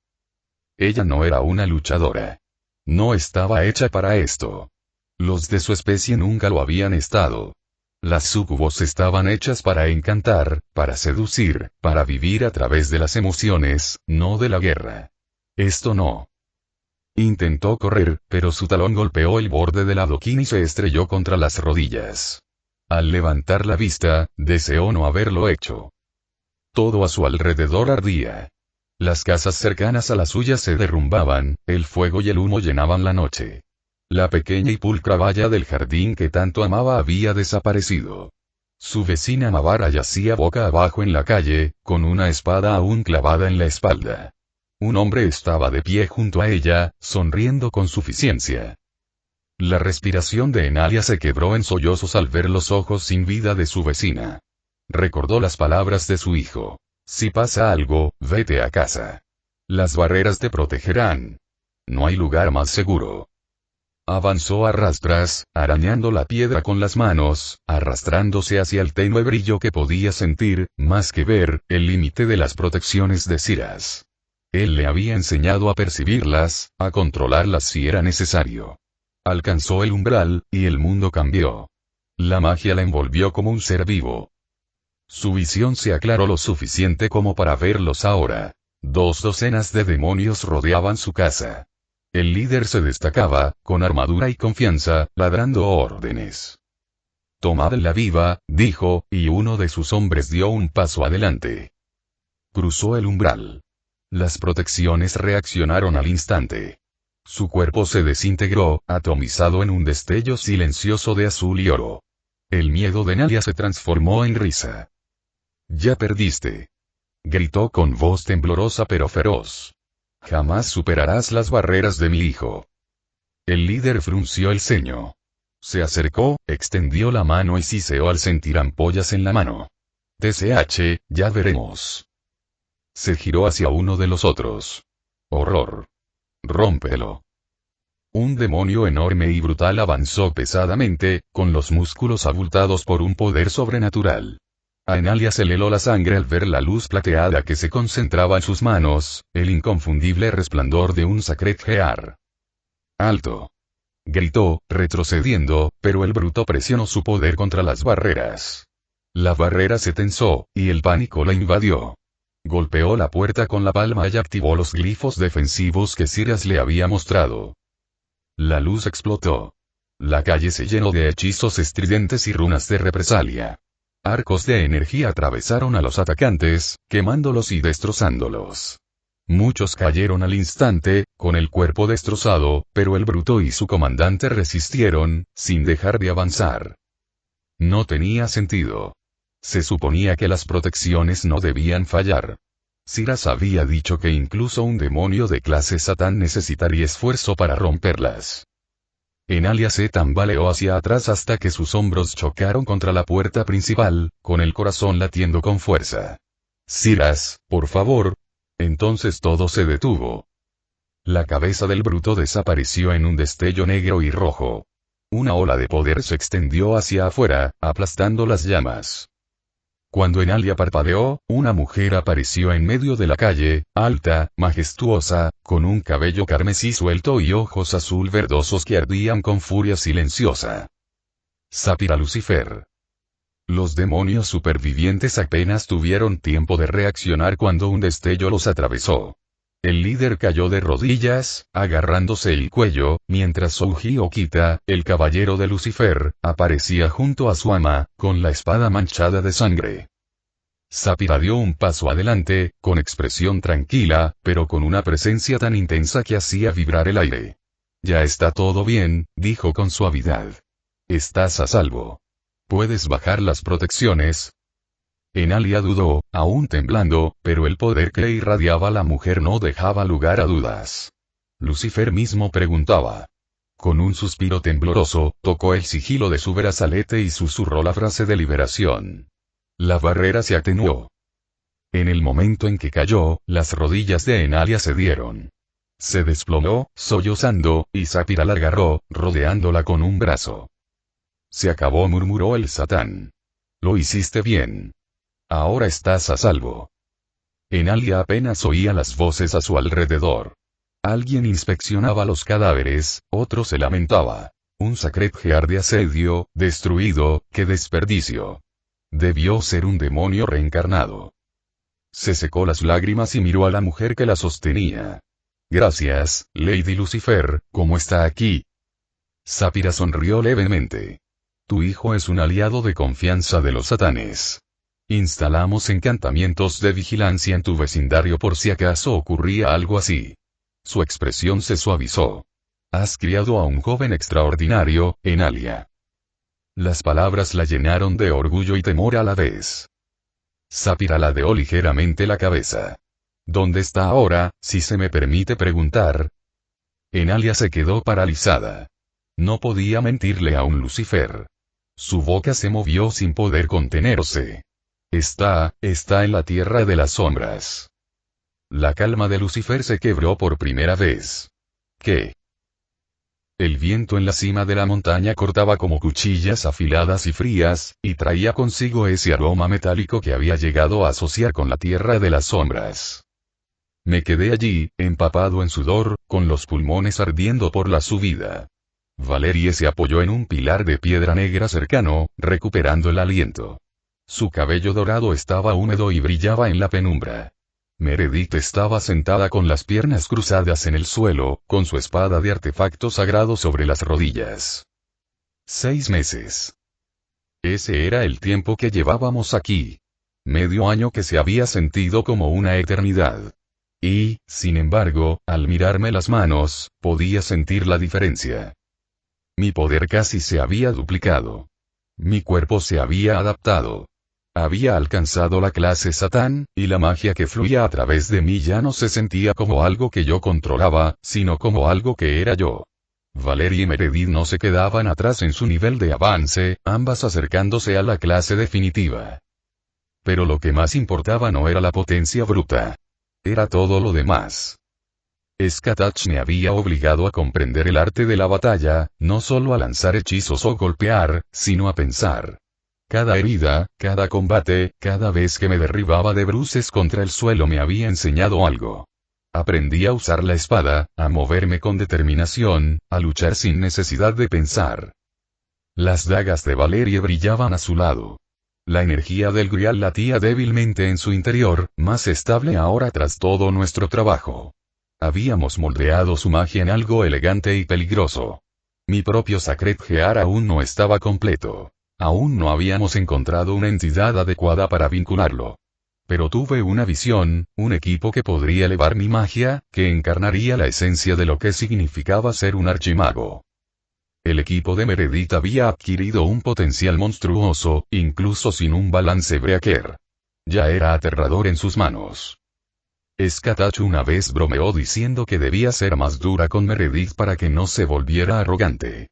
Ella no era una luchadora. No estaba hecha para esto. Los de su especie nunca lo habían estado. Las súcubos estaban hechas para encantar, para seducir, para vivir a través de las emociones, no de la guerra. Esto no. Intentó correr, pero su talón golpeó el borde del adoquín y se estrelló contra las rodillas. Al levantar la vista, deseó no haberlo hecho. Todo a su alrededor ardía. Las casas cercanas a la suya se derrumbaban, el fuego y el humo llenaban la noche. La pequeña y pulcra valla del jardín que tanto amaba había desaparecido. Su vecina Mavara yacía boca abajo en la calle, con una espada aún clavada en la espalda. Un hombre estaba de pie junto a ella, sonriendo con suficiencia. La respiración de Enalia se quebró en sollozos al ver los ojos sin vida de su vecina. Recordó las palabras de su hijo. Si pasa algo, vete a casa. Las barreras te protegerán. No hay lugar más seguro. Avanzó a rastras, arañando la piedra con las manos, arrastrándose hacia el tenue brillo que podía sentir, más que ver, el límite de las protecciones de Siras. Él le había enseñado a percibirlas, a controlarlas si era necesario. Alcanzó el umbral, y el mundo cambió. La magia la envolvió como un ser vivo. Su visión se aclaró lo suficiente como para verlos ahora. 2 docenas de demonios rodeaban su casa. El líder se destacaba, con armadura y confianza, ladrando órdenes. Tomadla viva, dijo, y uno de sus hombres dio un paso adelante. Cruzó el umbral. Las protecciones reaccionaron al instante. Su cuerpo se desintegró, atomizado en un destello silencioso de azul y oro. El miedo de Enalia se transformó en risa. Ya perdiste. Gritó con voz temblorosa pero feroz. Jamás superarás las barreras de mi hijo. El líder frunció el ceño. Se acercó, extendió la mano y siseó al sentir ampollas en la mano. TSH, ya veremos. Se giró hacia uno de los otros. Horror. Rómpelo. Un demonio enorme y brutal avanzó pesadamente, con los músculos abultados por un poder sobrenatural. A Enalia se le heló la sangre al ver la luz plateada que se concentraba en sus manos, el inconfundible resplandor de un Sacred Gear. ¡Alto! Gritó, retrocediendo, pero el bruto presionó su poder contra las barreras. La barrera se tensó, y el pánico la invadió. Golpeó la puerta con la palma y activó los glifos defensivos que Siras le había mostrado. La luz explotó. La calle se llenó de hechizos estridentes y runas de represalia. Arcos de energía atravesaron a los atacantes, quemándolos y destrozándolos. Muchos cayeron al instante, con el cuerpo destrozado, pero el bruto y su comandante resistieron, sin dejar de avanzar. No tenía sentido. Se suponía que las protecciones no debían fallar. Siras había dicho que incluso un demonio de clase Satán necesitaría esfuerzo para romperlas. Enalia se tambaleó hacia atrás hasta que sus hombros chocaron contra la puerta principal, con el corazón latiendo con fuerza. Siras, por favor. Entonces todo se detuvo. La cabeza del bruto desapareció en un destello negro y rojo. Una ola de poder se extendió hacia afuera, aplastando las llamas. Cuando Enalia parpadeó, una mujer apareció en medio de la calle, alta, majestuosa, con un cabello carmesí suelto y ojos azul verdosos que ardían con furia silenciosa. Sapira Lucifer. Los demonios supervivientes apenas tuvieron tiempo de reaccionar cuando un destello los atravesó. El líder cayó de rodillas, agarrándose el cuello, mientras Souji Okita, el caballero de Lucifer, aparecía junto a su ama, con la espada manchada de sangre. Sapira dio un paso adelante, con expresión tranquila, pero con una presencia tan intensa que hacía vibrar el aire. Ya está todo bien, dijo con suavidad. Estás a salvo. ¿Puedes bajar las protecciones? Enalia dudó, aún temblando, pero el poder que irradiaba la mujer no dejaba lugar a dudas. Lucifer mismo preguntaba. Con un suspiro tembloroso, tocó el sigilo de su brazalete y susurró la frase de liberación. La barrera se atenuó. En el momento en que cayó, las rodillas de Enalia cedieron. Se desplomó, sollozando, y Sapira la agarró, rodeándola con un brazo. Se acabó, murmuró el Satán. Lo hiciste bien. Ahora estás a salvo. Enalia apenas oía las voces a su alrededor. Alguien inspeccionaba los cadáveres, otro se lamentaba. Un sacred-gear de asedio, destruido, qué desperdicio. Debió ser un demonio reencarnado. Se secó las lágrimas y miró a la mujer que la sostenía. Gracias, Lady Lucifer, ¿cómo está aquí? Sapira sonrió levemente. Tu hijo es un aliado de confianza de los satanes. Instalamos encantamientos de vigilancia en tu vecindario por si acaso ocurría algo así. Su expresión se suavizó. Has criado a un joven extraordinario, Enalia. Las palabras la llenaron de orgullo y temor a la vez. Sapira ladeó ligeramente la cabeza. ¿Dónde está ahora, si se me permite preguntar? Enalia se quedó paralizada. No podía mentirle a un Lucifer. Su boca se movió sin poder contenerse. Está en la tierra de las sombras. La calma de Lucifer se quebró por primera vez. ¿Qué? El viento en la cima de la montaña cortaba como cuchillas afiladas y frías, y traía consigo ese aroma metálico que había llegado a asociar con la tierra de las sombras. Me quedé allí, empapado en sudor, con los pulmones ardiendo por la subida. Valerie se apoyó en un pilar de piedra negra cercano, recuperando el aliento. Su cabello dorado estaba húmedo y brillaba en la penumbra. Meredith estaba sentada con las piernas cruzadas en el suelo, con su espada de artefacto sagrado sobre las rodillas. 6 meses. Ese era el tiempo que llevábamos aquí. Medio año que se había sentido como una eternidad. Y, sin embargo, al mirarme las manos, podía sentir la diferencia. Mi poder casi se había duplicado. Mi cuerpo se había adaptado. Había alcanzado la clase Satán, y la magia que fluía a través de mí ya no se sentía como algo que yo controlaba, sino como algo que era yo. Valerie y Meredith no se quedaban atrás en su nivel de avance, ambas acercándose a la clase definitiva. Pero lo que más importaba no era la potencia bruta. Era todo lo demás. Skatach me había obligado a comprender el arte de la batalla, no solo a lanzar hechizos o golpear, sino a pensar. Cada herida, cada combate, cada vez que me derribaba de bruces contra el suelo me había enseñado algo. Aprendí a usar la espada, a moverme con determinación, a luchar sin necesidad de pensar. Las dagas de Valerie brillaban a su lado. La energía del Grial latía débilmente en su interior, más estable ahora tras todo nuestro trabajo. Habíamos moldeado su magia en algo elegante y peligroso. Mi propio sacred-gear aún no estaba completo. Aún no habíamos encontrado una entidad adecuada para vincularlo. Pero tuve una visión, un equipo que podría elevar mi magia, que encarnaría la esencia de lo que significaba ser un archimago. El equipo de Meredith había adquirido un potencial monstruoso, incluso sin un balance Breaker. Ya era aterrador en sus manos. Skatach una vez bromeó diciendo que debía ser más dura con Meredith para que no se volviera arrogante.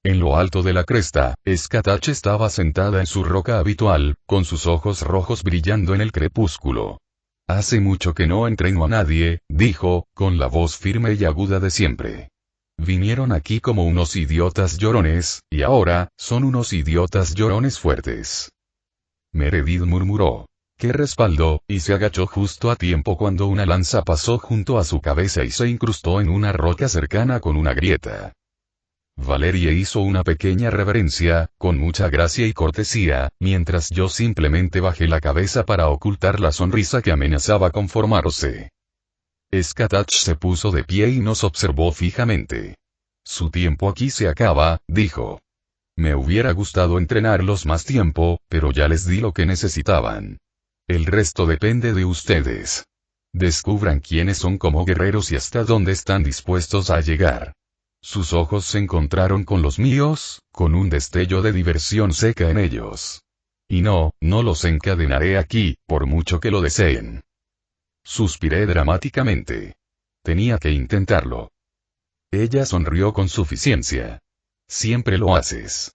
En lo alto de la cresta, Skatach estaba sentada en su roca habitual, con sus ojos rojos brillando en el crepúsculo. Hace mucho que no entreno a nadie, dijo, con la voz firme y aguda de siempre. Vinieron aquí como unos idiotas llorones, y ahora, son unos idiotas llorones fuertes. Meredith murmuró. ¡Qué respaldo!, y se agachó justo a tiempo cuando una lanza pasó junto a su cabeza y se incrustó en una roca cercana con una grieta. Valerie hizo una pequeña reverencia, con mucha gracia y cortesía, mientras yo simplemente bajé la cabeza para ocultar la sonrisa que amenazaba con formarse. Skatach se puso de pie y nos observó fijamente. Su tiempo aquí se acaba, dijo. Me hubiera gustado entrenarlos más tiempo, pero ya les di lo que necesitaban. El resto depende de ustedes. Descubran quiénes son como guerreros y hasta dónde están dispuestos a llegar. Sus ojos se encontraron con los míos, con un destello de diversión seca en ellos. Y no los encadenaré aquí, por mucho que lo deseen. Suspiré dramáticamente. Tenía que intentarlo. Ella sonrió con suficiencia. Siempre lo haces.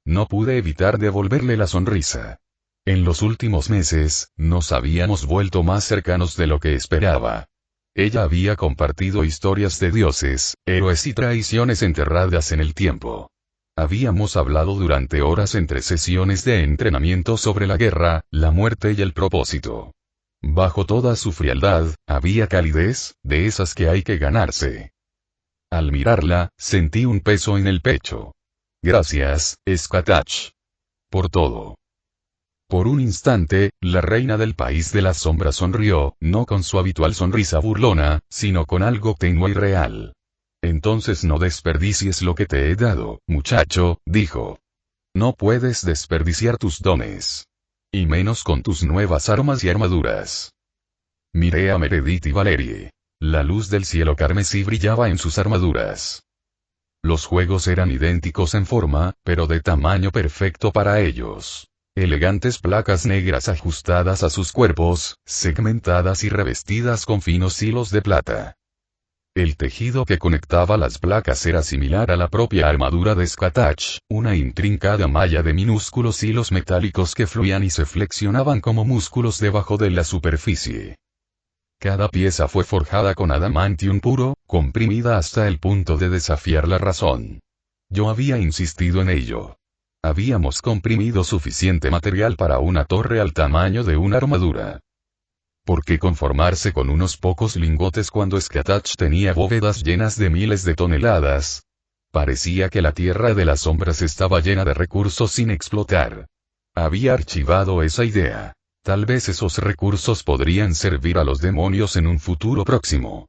No pude evitar devolverle la sonrisa. En los últimos meses, nos habíamos vuelto más cercanos de lo que esperaba. Ella había compartido historias de dioses, héroes y traiciones enterradas en el tiempo. Habíamos hablado durante horas entre sesiones de entrenamiento sobre la guerra, la muerte y el propósito. Bajo toda su frialdad, había calidez, de esas que hay que ganarse. Al mirarla, sentí un peso en el pecho. Gracias, Skatach. Por todo. Por un instante, la reina del país de las sombras sonrió, no con su habitual sonrisa burlona, sino con algo tenue y real. Entonces no desperdicies lo que te he dado, muchacho, dijo. No puedes desperdiciar tus dones. Y menos con tus nuevas armas y armaduras. Miré a Meredith y Valerie. La luz del cielo carmesí brillaba en sus armaduras. Los juegos eran idénticos en forma, pero de tamaño perfecto para ellos. Elegantes placas negras ajustadas a sus cuerpos, segmentadas y revestidas con finos hilos de plata. El tejido que conectaba las placas era similar a la propia armadura de Skatach, una intrincada malla de minúsculos hilos metálicos que fluían y se flexionaban como músculos debajo de la superficie. Cada pieza fue forjada con adamantium puro, comprimida hasta el punto de desafiar la razón. Yo había insistido en ello. Habíamos comprimido suficiente material para una torre al tamaño de una armadura. ¿Por qué conformarse con unos pocos lingotes cuando Skatach tenía bóvedas llenas de miles de toneladas? Parecía que la tierra de las sombras estaba llena de recursos sin explotar. Había archivado esa idea. Tal vez esos recursos podrían servir a los demonios en un futuro próximo.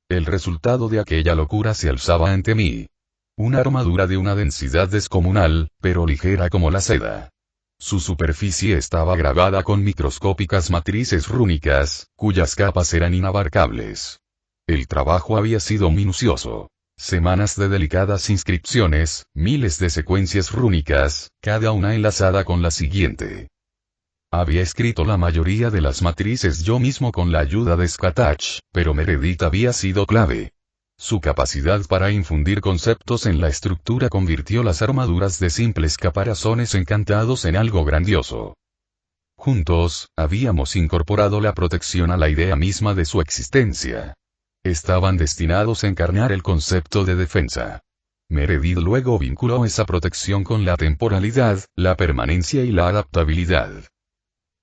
El resultado de aquella locura se alzaba ante mí. Una armadura de una densidad descomunal, pero ligera como la seda. Su superficie estaba grabada con microscópicas matrices rúnicas, cuyas capas eran inabarcables. El trabajo había sido minucioso. Semanas de delicadas inscripciones, miles de secuencias rúnicas, cada una enlazada con la siguiente. Había escrito la mayoría de las matrices yo mismo con la ayuda de Skatach, pero Meredith había sido clave. Su capacidad para infundir conceptos en la estructura convirtió las armaduras de simples caparazones encantados en algo grandioso. Juntos, habíamos incorporado la protección a la idea misma de su existencia. Estaban destinados a encarnar el concepto de defensa. Meredith luego vinculó esa protección con la temporalidad, la permanencia y la adaptabilidad.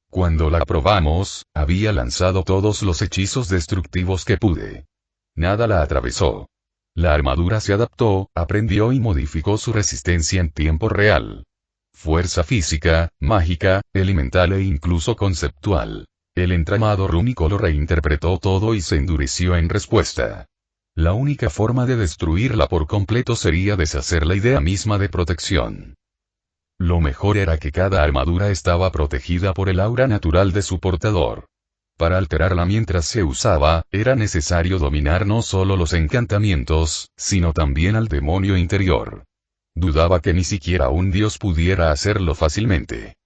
Cuando la probamos, había lanzado todos los hechizos destructivos que pude. Nada la atravesó. La armadura se adaptó, aprendió y modificó su resistencia en tiempo real. Fuerza física, mágica, elemental e incluso conceptual. El entramado rúnico lo reinterpretó todo y se endureció en respuesta. La única forma de destruirla por completo sería deshacer la idea misma de protección. Lo mejor era que cada armadura estaba protegida por el aura natural de su portador. Para alterarla mientras se usaba, era necesario dominar no solo los encantamientos, sino también al demonio interior. Dudaba que ni siquiera un dios pudiera hacerlo fácilmente.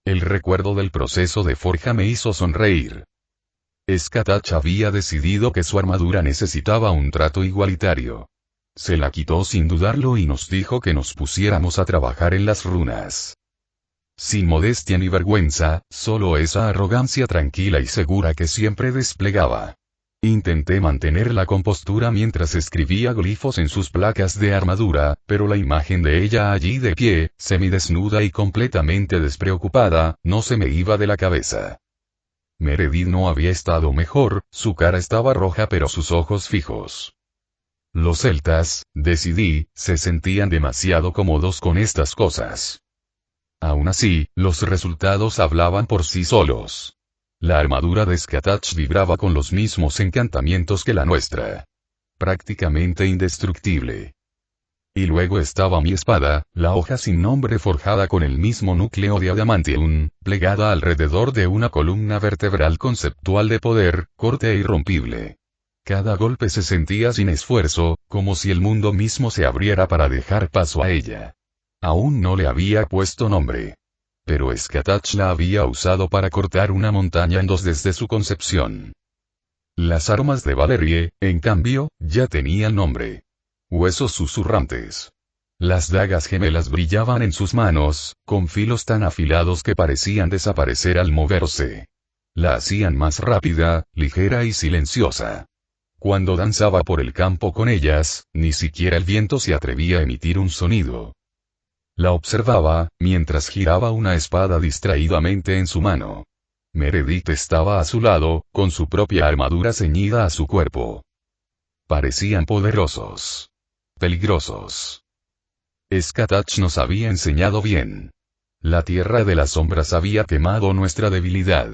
El recuerdo del proceso de forja me hizo sonreír. Skatach había decidido que su armadura necesitaba un trato igualitario. Se la quitó sin dudarlo y nos dijo que nos pusiéramos a trabajar en las runas. Sin modestia ni vergüenza, solo esa arrogancia tranquila y segura que siempre desplegaba. Intenté mantener la compostura mientras escribía glifos en sus placas de armadura, pero la imagen de ella allí de pie, semidesnuda y completamente despreocupada, no se me iba de la cabeza. Meredith no había estado mejor, su cara estaba roja pero sus ojos fijos. Los celtas, decidí, se sentían demasiado cómodos con estas cosas. Aún así, los resultados hablaban por sí solos. La armadura de Skatach vibraba con los mismos encantamientos que la nuestra. Prácticamente indestructible. Y luego estaba mi espada, la hoja sin nombre forjada con el mismo núcleo de adamantium, plegada alrededor de una columna vertebral conceptual de poder, corte e irrompible. Cada golpe se sentía sin esfuerzo, como si el mundo mismo se abriera para dejar paso a ella. Aún no le había puesto nombre. Pero Skatach la había usado para cortar una montaña en dos desde su concepción. Las armas de Valerie, en cambio, ya tenían nombre. Huesos susurrantes. Las dagas gemelas brillaban en sus manos, con filos tan afilados que parecían desaparecer al moverse. La hacían más rápida, ligera y silenciosa. Cuando danzaba por el campo con ellas, ni siquiera el viento se atrevía a emitir un sonido. La observaba, mientras giraba una espada distraídamente en su mano. Meredith estaba a su lado, con su propia armadura ceñida a su cuerpo. Parecían poderosos. Peligrosos. Skatach nos había enseñado bien. La tierra de las sombras había quemado nuestra debilidad.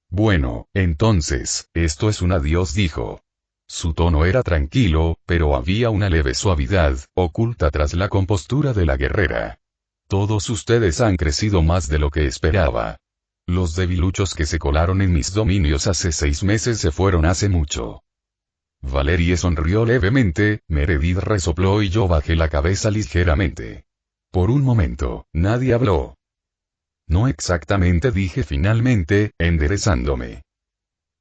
Bueno, entonces, esto es un adiós, dijo. Su tono era tranquilo, pero había una leve suavidad, oculta tras la compostura de la guerrera. Todos ustedes han crecido más de lo que esperaba. Los debiluchos que se colaron en mis dominios hace 6 meses se fueron hace mucho. Valerie sonrió levemente, Meredith resopló y yo bajé la cabeza ligeramente. Por un momento, nadie habló. No exactamente, dije finalmente, enderezándome.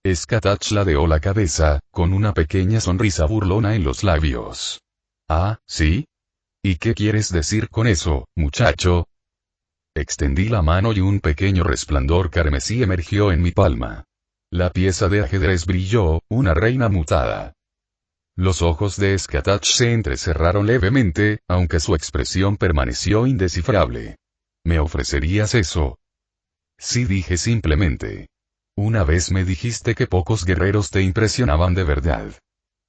Skatach ladeó la cabeza, con una pequeña sonrisa burlona en los labios. Ah, ¿sí? ¿Y qué quieres decir con eso, muchacho? Extendí la mano y un pequeño resplandor carmesí emergió en mi palma. La pieza de ajedrez brilló, una reina mutada. Los ojos de Skatach se entrecerraron levemente, aunque su expresión permaneció indescifrable. ¿Me ofrecerías eso? Sí, dije simplemente. Una vez me dijiste que pocos guerreros te impresionaban de verdad.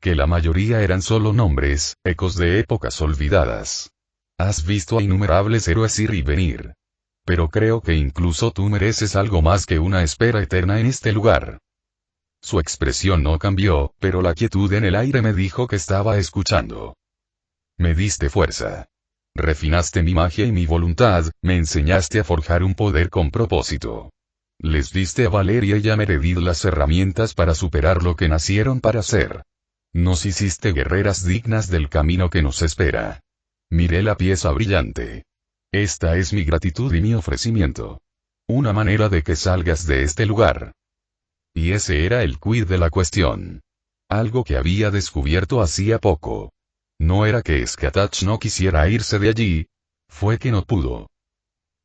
Que la mayoría eran solo nombres, ecos de épocas olvidadas. Has visto a innumerables héroes ir y venir. Pero creo que incluso tú mereces algo más que una espera eterna en este lugar. Su expresión no cambió, pero la quietud en el aire me dijo que estaba escuchando. Me diste fuerza. Refinaste mi magia y mi voluntad, me enseñaste a forjar un poder con propósito. Les diste a Valeria y a Meredith las herramientas para superar lo que nacieron para ser. Nos hiciste guerreras dignas del camino que nos espera. Miré la pieza brillante. Esta es mi gratitud y mi ofrecimiento. Una manera de que salgas de este lugar. Y ese era el quid de la cuestión. Algo que había descubierto hacía poco. No era que Skatach no quisiera irse de allí. Fue que no pudo.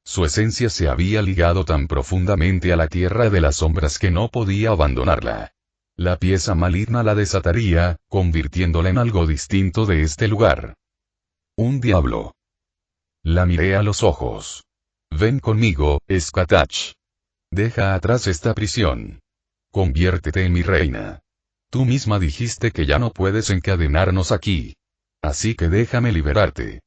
Su esencia se había ligado tan profundamente a la tierra de las sombras que no podía abandonarla. La pieza maligna la desataría, convirtiéndola en algo distinto de este lugar. Un diablo. La miré a los ojos. Ven conmigo, Skatach. Deja atrás esta prisión. Conviértete en mi reina. Tú misma dijiste que ya no puedes encadenarnos aquí. Así que déjame liberarte.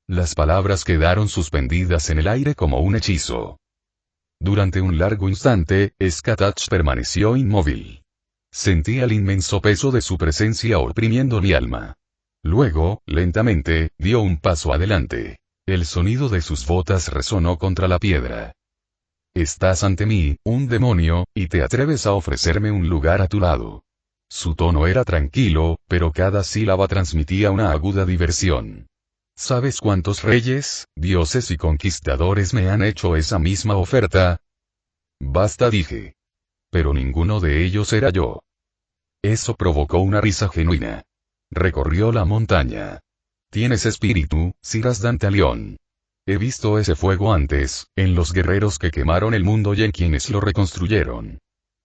Las palabras quedaron suspendidas en el aire como un hechizo. Durante un largo instante, Skatach permaneció inmóvil. Sentí el inmenso peso de su presencia oprimiendo mi alma. Luego, lentamente, dio un paso adelante. El sonido de sus botas resonó contra la piedra. Estás ante mí, un demonio, y te atreves a ofrecerme un lugar a tu lado. Su tono era tranquilo, pero cada sílaba transmitía una aguda diversión. ¿Sabes cuántos reyes, dioses y conquistadores me han hecho esa misma oferta? Basta, dije. Pero ninguno de ellos era yo. Eso provocó una risa genuina. Recorrió la montaña. Tienes espíritu, Siras Dantalion. He visto ese fuego antes, en los guerreros que quemaron el mundo y en quienes lo reconstruyeron.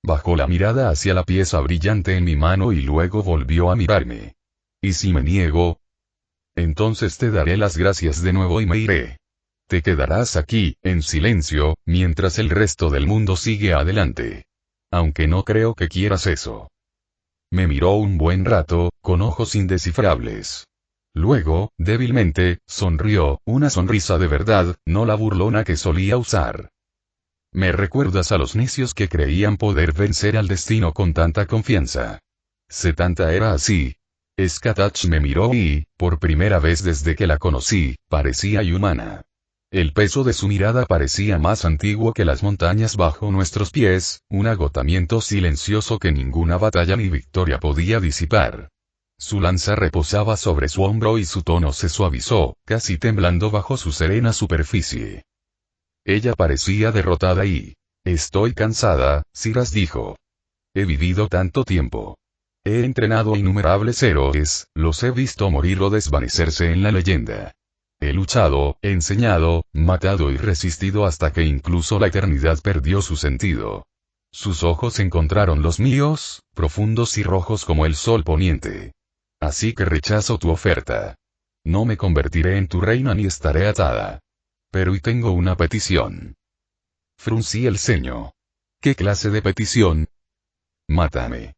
Bajó la mirada hacia la pieza brillante en mi mano y luego volvió a mirarme. ¿Y si me niego? Entonces te daré las gracias de nuevo y me iré. Te quedarás aquí, en silencio, mientras el resto del mundo sigue adelante. Aunque no creo que quieras eso. Me miró un buen rato, con ojos indescifrables. Luego, débilmente, sonrió, una sonrisa de verdad, no la burlona que solía usar. Me recuerdas a los necios que creían poder vencer al destino con tanta confianza. Setanta era así. Skatach me miró y, por primera vez desde que la conocí, parecía humana. El peso de su mirada parecía más antiguo que las montañas bajo nuestros pies, un agotamiento silencioso que ninguna batalla ni victoria podía disipar. Su lanza reposaba sobre su hombro y su tono se suavizó, casi temblando bajo su serena superficie. Ella parecía derrotada y... Estoy cansada, Siras dijo. He vivido tanto tiempo. He entrenado innumerables héroes, los he visto morir o desvanecerse en la leyenda. He luchado, enseñado, matado y resistido hasta que incluso la eternidad perdió su sentido. Sus ojos encontraron los míos, profundos y rojos como el sol poniente. Así que rechazo tu oferta. No me convertiré en tu reina ni estaré atada. Pero y tengo una petición. Fruncí el ceño. ¿Qué clase de petición? Mátame.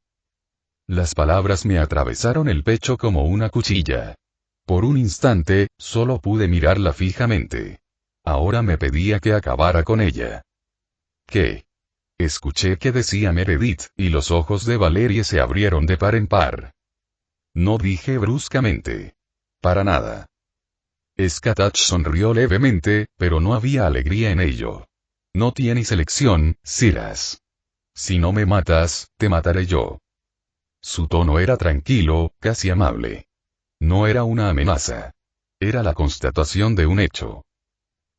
Las palabras me atravesaron el pecho como una cuchilla. Por un instante, solo pude mirarla fijamente. Ahora me pedía que acabara con ella. ¿Qué? Escuché que decía Meredith, y los ojos de Valerie se abrieron de par en par. No dije bruscamente. Para nada. Skatach sonrió levemente, pero no había alegría en ello. No tienes elección, Siras. Si no me matas, te mataré yo. Su tono era tranquilo, casi amable. No era una amenaza. Era la constatación de un hecho.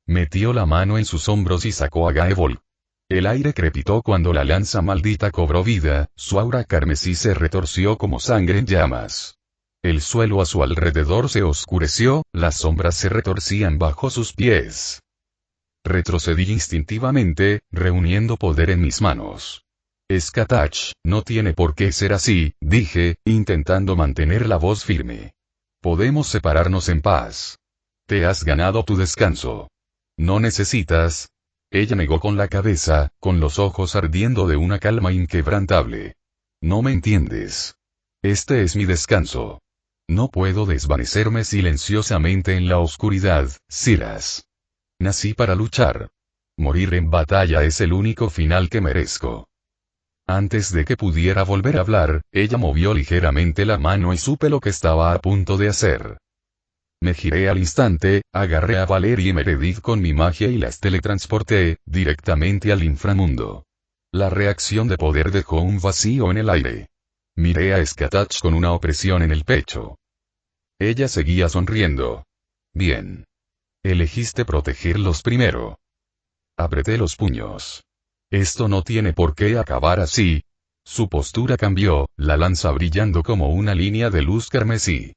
Metió la mano en sus hombros y sacó a Gaevolk. El aire crepitó cuando la lanza maldita cobró vida, su aura carmesí se retorció como sangre en llamas. El suelo a su alrededor se oscureció, las sombras se retorcían bajo sus pies. Retrocedí instintivamente, reuniendo poder en mis manos. Skatach, no tiene por qué ser así, dije, intentando mantener la voz firme. Podemos separarnos en paz. Te has ganado tu descanso. No necesitas... Ella negó con la cabeza, con los ojos ardiendo de una calma inquebrantable. No me entiendes. Este es mi descanso. No puedo desvanecerme silenciosamente en la oscuridad, Siras. Nací para luchar. Morir en batalla es el único final que merezco. Antes de que pudiera volver a hablar, ella movió ligeramente la mano y supe lo que estaba a punto de hacer. Me giré al instante, agarré a Valerie y Meredith con mi magia y las teletransporté, directamente al inframundo. La reacción de poder dejó un vacío en el aire. Miré a Skatach con una opresión en el pecho. Ella seguía sonriendo. Bien. Elegiste protegerlos primero. Apreté los puños. Esto no tiene por qué acabar así. Su postura cambió, la lanza brillando como una línea de luz carmesí.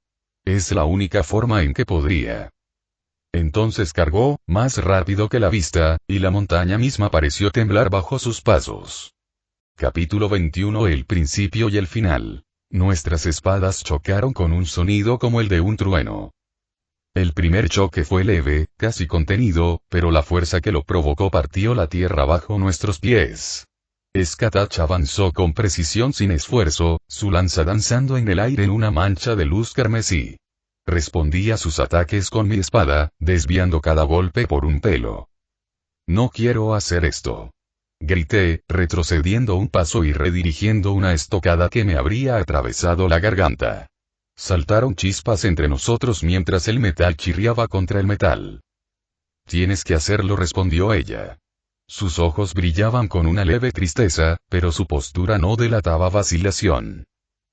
Es la única forma en que podría. Entonces cargó, más rápido que la vista, y la montaña misma pareció temblar bajo sus pasos. Capítulo 21. El principio y el final. Nuestras espadas chocaron con un sonido como el de un trueno. El primer choque fue leve, casi contenido, pero la fuerza que lo provocó partió la tierra bajo nuestros pies. Skatach avanzó con precisión sin esfuerzo, su lanza danzando en el aire en una mancha de luz carmesí. Respondí a sus ataques con mi espada, desviando cada golpe por un pelo. No quiero hacer esto. Grité, retrocediendo un paso y redirigiendo una estocada que me habría atravesado la garganta. Saltaron chispas entre nosotros mientras el metal chirriaba contra el metal. Tienes que hacerlo, respondió ella. Sus ojos brillaban con una leve tristeza, pero su postura no delataba vacilación.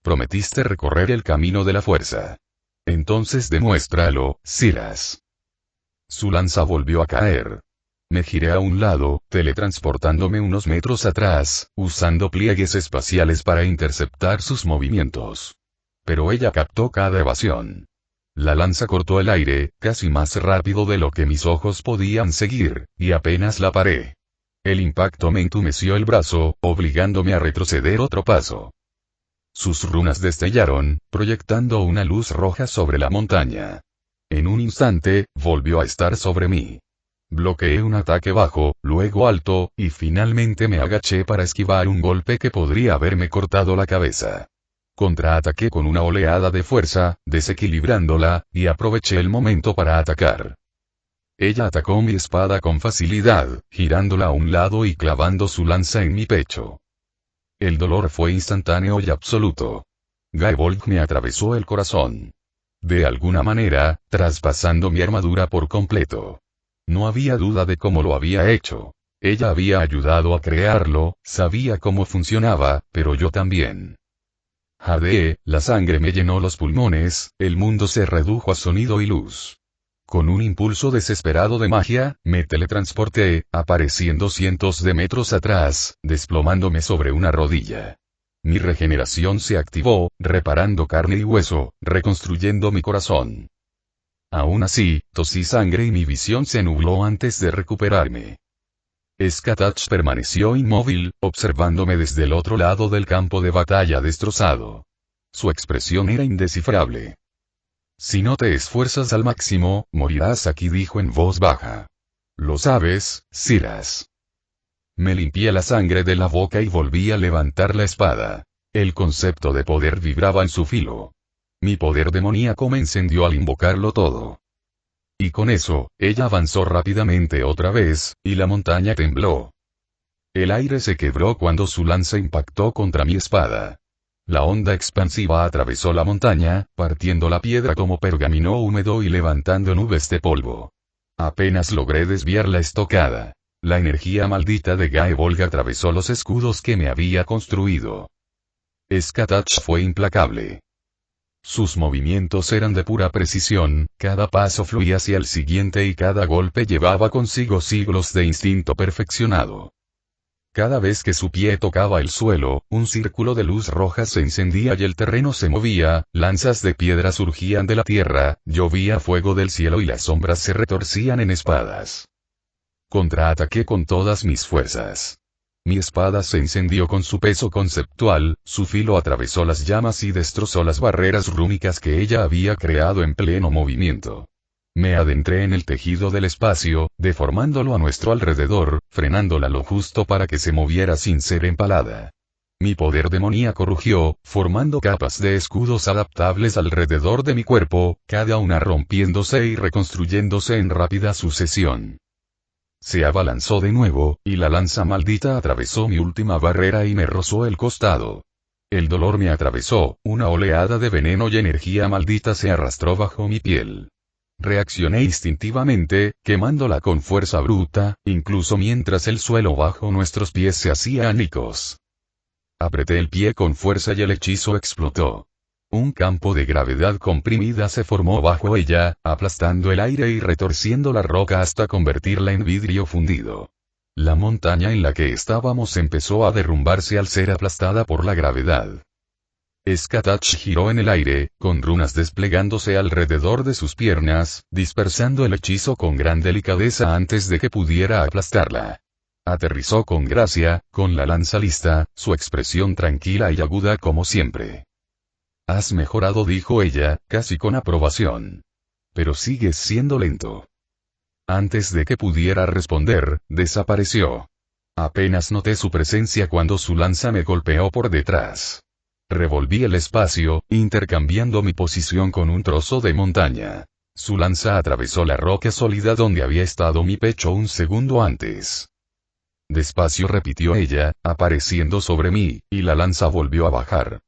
Prometiste recorrer el camino de la fuerza. Entonces demuéstralo, Siras. Su lanza volvió a caer. Me giré a un lado, teletransportándome unos metros atrás, usando pliegues espaciales para interceptar sus movimientos. Pero ella captó cada evasión. La lanza cortó el aire, casi más rápido de lo que mis ojos podían seguir, y apenas la paré. El impacto me entumeció el brazo, obligándome a retroceder otro paso. Sus runas destellaron, proyectando una luz roja sobre la montaña. En un instante, volvió a estar sobre mí. Bloqueé un ataque bajo, luego alto, y finalmente me agaché para esquivar un golpe que podría haberme cortado la cabeza. Contraataqué con una oleada de fuerza, desequilibrándola, y aproveché el momento para atacar. Ella atacó mi espada con facilidad, girándola a un lado y clavando su lanza en mi pecho. El dolor fue instantáneo y absoluto. Gaevolk me atravesó el corazón. De alguna manera, traspasando mi armadura por completo. No había duda de cómo lo había hecho. Ella había ayudado a crearlo, sabía cómo funcionaba, pero yo también. Jadeé, la sangre me llenó los pulmones, el mundo se redujo a sonido y luz. Con un impulso desesperado de magia, me teletransporté, apareciendo cientos de metros atrás, desplomándome sobre una rodilla. Mi regeneración se activó, reparando carne y hueso, reconstruyendo mi corazón. Aún así, tosí sangre y mi visión se nubló antes de recuperarme. Skatach permaneció inmóvil, observándome desde el otro lado del campo de batalla destrozado. Su expresión era indescifrable. Si no te esfuerzas al máximo, morirás aquí, dijo en voz baja. Lo sabes, Siras. Me limpié la sangre de la boca y volví a levantar la espada. El concepto de poder vibraba en su filo. Mi poder demoníaco me encendió al invocarlo todo. Y con eso, ella avanzó rápidamente otra vez, y la montaña tembló. El aire se quebró cuando su lanza impactó contra mi espada. La onda expansiva atravesó la montaña, partiendo la piedra como pergamino húmedo y levantando nubes de polvo. Apenas logré desviar la estocada. La energía maldita de Gae-Volga atravesó los escudos que me había construido. Skatach fue implacable. Sus movimientos eran de pura precisión, cada paso fluía hacia el siguiente y cada golpe llevaba consigo siglos de instinto perfeccionado. Cada vez que su pie tocaba el suelo, un círculo de luz roja se encendía y el terreno se movía, lanzas de piedra surgían de la tierra, llovía fuego del cielo y las sombras se retorcían en espadas. Contraataqué con todas mis fuerzas. Mi espada se encendió con su peso conceptual, su filo atravesó las llamas y destrozó las barreras rúnicas que ella había creado en pleno movimiento. Me adentré en el tejido del espacio, deformándolo a nuestro alrededor, frenándola lo justo para que se moviera sin ser empalada. Mi poder demoníaco rugió, formando capas de escudos adaptables alrededor de mi cuerpo, cada una rompiéndose y reconstruyéndose en rápida sucesión. Se abalanzó de nuevo, y la lanza maldita atravesó mi última barrera y me rozó el costado. El dolor me atravesó, una oleada de veneno y energía maldita se arrastró bajo mi piel. Reaccioné instintivamente, quemándola con fuerza bruta, incluso mientras el suelo bajo nuestros pies se hacía añicos. Apreté el pie con fuerza y el hechizo explotó. Un campo de gravedad comprimida se formó bajo ella, aplastando el aire y retorciendo la roca hasta convertirla en vidrio fundido. La montaña en la que estábamos empezó a derrumbarse al ser aplastada por la gravedad. Skatach giró en el aire, con runas desplegándose alrededor de sus piernas, dispersando el hechizo con gran delicadeza antes de que pudiera aplastarla. Aterrizó con gracia, con la lanza lista, su expresión tranquila y aguda como siempre. Has mejorado, dijo ella, casi con aprobación. Pero sigues siendo lento. Antes de que pudiera responder, desapareció. Apenas noté su presencia cuando su lanza me golpeó por detrás. Revolví el espacio, intercambiando mi posición con un trozo de montaña. Su lanza atravesó la roca sólida donde había estado mi pecho un segundo antes. Despacio, repitió ella, apareciendo sobre mí, y la lanza volvió a bajar.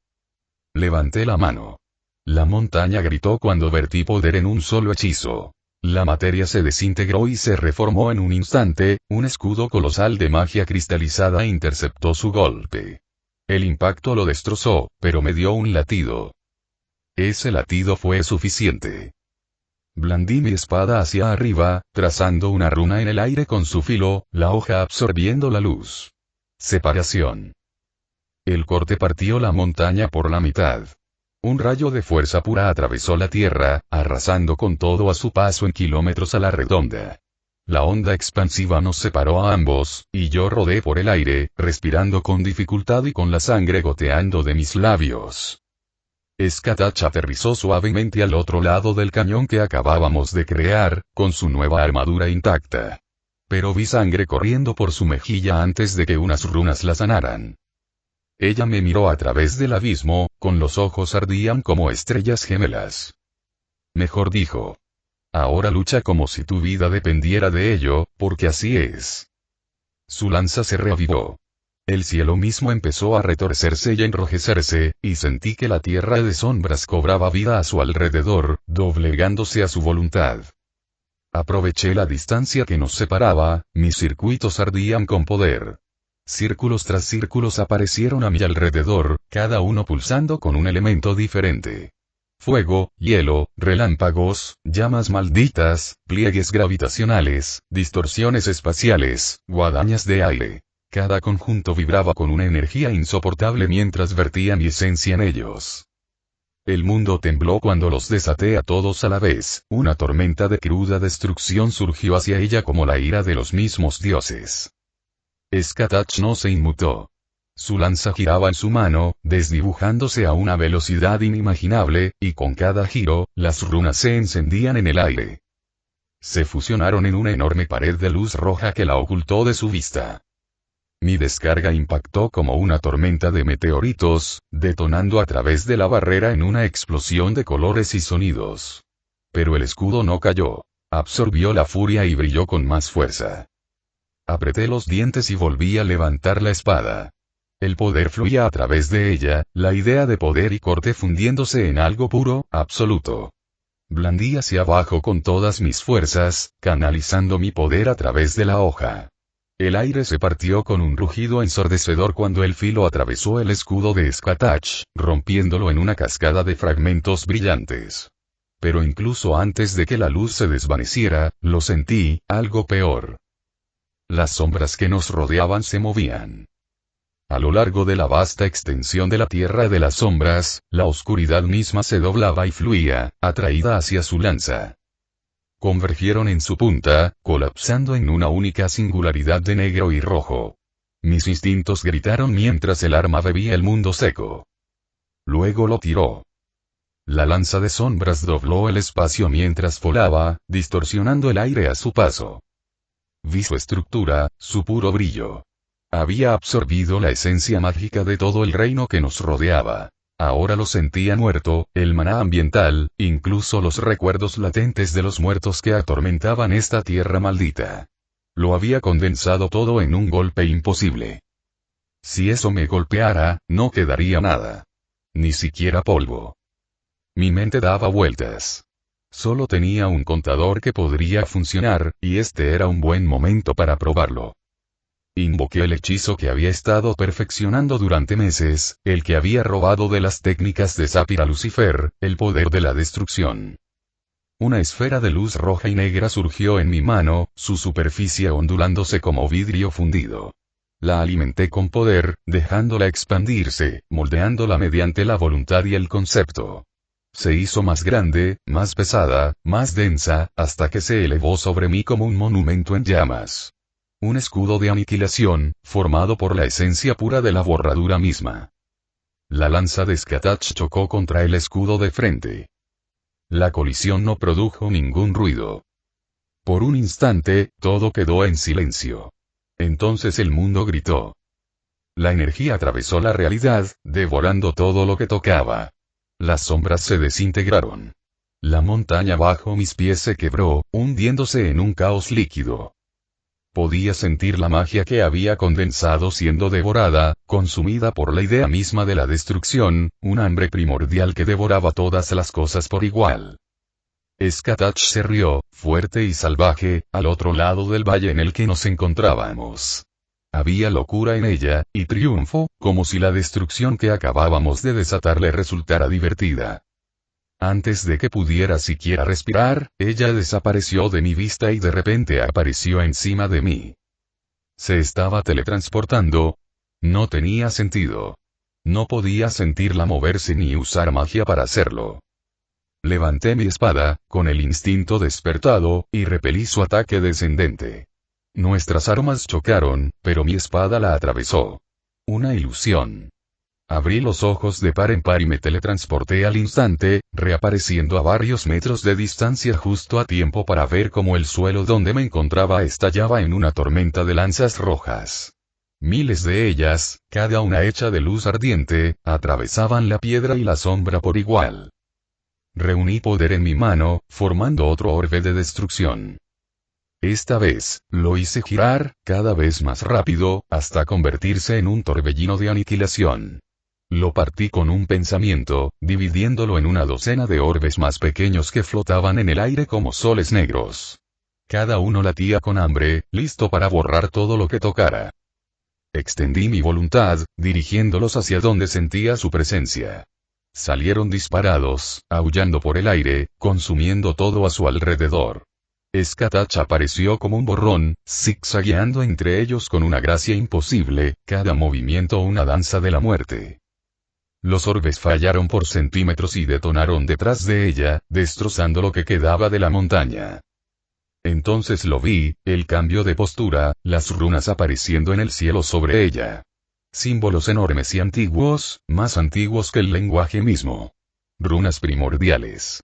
Levanté la mano. La montaña gritó cuando vertí poder en un solo hechizo. La materia se desintegró y se reformó en un instante, un escudo colosal de magia cristalizada interceptó su golpe. El impacto lo destrozó, pero me dio un latido. Ese latido fue suficiente. Blandí mi espada hacia arriba, trazando una runa en el aire con su filo, la hoja absorbiendo la luz. Separación. El corte partió la montaña por la mitad. Un rayo de fuerza pura atravesó la tierra, arrasando con todo a su paso en kilómetros a la redonda. La onda expansiva nos separó a ambos, y yo rodé por el aire, respirando con dificultad y con la sangre goteando de mis labios. Skatach aterrizó suavemente al otro lado del cañón que acabábamos de crear, con su nueva armadura intacta. Pero vi sangre corriendo por su mejilla antes de que unas runas la sanaran. Ella me miró a través del abismo, con los ojos ardían como estrellas gemelas. Mejor, dijo. Ahora lucha como si tu vida dependiera de ello, porque así es. Su lanza se reavivó. El cielo mismo empezó a retorcerse y enrojecerse, y sentí que la tierra de sombras cobraba vida a su alrededor, doblegándose a su voluntad. Aproveché la distancia que nos separaba, mis circuitos ardían con poder. Círculos tras círculos aparecieron a mi alrededor, cada uno pulsando con un elemento diferente. Fuego, hielo, relámpagos, llamas malditas, pliegues gravitacionales, distorsiones espaciales, guadañas de aire. Cada conjunto vibraba con una energía insoportable mientras vertía mi esencia en ellos. El mundo tembló cuando los desaté a todos a la vez, una tormenta de cruda destrucción surgió hacia ella como la ira de los mismos dioses. Skatach no se inmutó. Su lanza giraba en su mano, desdibujándose a una velocidad inimaginable, y con cada giro, las runas se encendían en el aire. Se fusionaron en una enorme pared de luz roja que la ocultó de su vista. Mi descarga impactó como una tormenta de meteoritos, detonando a través de la barrera en una explosión de colores y sonidos. Pero el escudo no cayó. Absorbió la furia y brilló con más fuerza. Apreté los dientes y volví a levantar la espada. El poder fluía a través de ella, la idea de poder y corte fundiéndose en algo puro, absoluto. Blandí hacia abajo con todas mis fuerzas, canalizando mi poder a través de la hoja. El aire se partió con un rugido ensordecedor cuando el filo atravesó el escudo de Skatach, rompiéndolo en una cascada de fragmentos brillantes. Pero incluso antes de que la luz se desvaneciera, lo sentí, algo peor. Las sombras que nos rodeaban se movían. A lo largo de la vasta extensión de la tierra de las sombras, la oscuridad misma se doblaba y fluía, atraída hacia su lanza. Convergieron en su punta, colapsando en una única singularidad de negro y rojo. Mis instintos gritaron mientras el arma bebía el mundo seco. Luego lo tiró. La lanza de sombras dobló el espacio mientras volaba, distorsionando el aire a su paso. Vi su estructura, su puro brillo. Había absorbido la esencia mágica de todo el reino que nos rodeaba. Ahora lo sentía muerto, el maná ambiental, incluso los recuerdos latentes de los muertos que atormentaban esta tierra maldita. Lo había condensado todo en un golpe imposible. Si eso me golpeara, no quedaría nada. Ni siquiera polvo. Mi mente daba vueltas. Solo tenía un contador que podría funcionar, y este era un buen momento para probarlo. Invoqué el hechizo que había estado perfeccionando durante meses, el que había robado de las técnicas de Sapir a Lucifer, el poder de la destrucción. Una esfera de luz roja y negra surgió en mi mano, su superficie ondulándose como vidrio fundido. La alimenté con poder, dejándola expandirse, moldeándola mediante la voluntad y el concepto. Se hizo más grande, más pesada, más densa, hasta que se elevó sobre mí como un monumento en llamas. Un escudo de aniquilación, formado por la esencia pura de la borradura misma. La lanza de Skatach chocó contra el escudo de frente. La colisión no produjo ningún ruido. Por un instante, todo quedó en silencio. Entonces el mundo gritó. La energía atravesó la realidad, devorando todo lo que tocaba. Las sombras se desintegraron. La montaña bajo mis pies se quebró, hundiéndose en un caos líquido. Podía sentir la magia que había condensado siendo devorada, consumida por la idea misma de la destrucción, un hambre primordial que devoraba todas las cosas por igual. Skatach se rió, fuerte y salvaje, al otro lado del valle en el que nos encontrábamos. Había locura en ella, y triunfo, como si la destrucción que acabábamos de desatar le resultara divertida. Antes de que pudiera siquiera respirar, ella desapareció de mi vista y de repente apareció encima de mí. Se estaba teletransportando. No tenía sentido. No podía sentirla moverse ni usar magia para hacerlo. Levanté mi espada, con el instinto despertado, y repelí su ataque descendente. Nuestras armas chocaron, pero mi espada la atravesó. Una ilusión. Abrí los ojos de par en par y me teletransporté al instante, reapareciendo a varios metros de distancia justo a tiempo para ver cómo el suelo donde me encontraba estallaba en una tormenta de lanzas rojas. Miles de ellas, cada una hecha de luz ardiente, atravesaban la piedra y la sombra por igual. Reuní poder en mi mano, formando otro orbe de destrucción. Esta vez, lo hice girar, cada vez más rápido, hasta convertirse en un torbellino de aniquilación. Lo partí con un pensamiento, dividiéndolo en una docena de orbes más pequeños que flotaban en el aire como soles negros. Cada uno latía con hambre, listo para borrar todo lo que tocara. Extendí mi voluntad, dirigiéndolos hacia donde sentía su presencia. Salieron disparados, aullando por el aire, consumiendo todo a su alrededor. Skatach apareció como un borrón, zigzagueando entre ellos con una gracia imposible, cada movimiento una danza de la muerte. Los orbes fallaron por centímetros y detonaron detrás de ella, destrozando lo que quedaba de la montaña. Entonces lo vi, el cambio de postura, las runas apareciendo en el cielo sobre ella. Símbolos enormes y antiguos, más antiguos que el lenguaje mismo. Runas primordiales.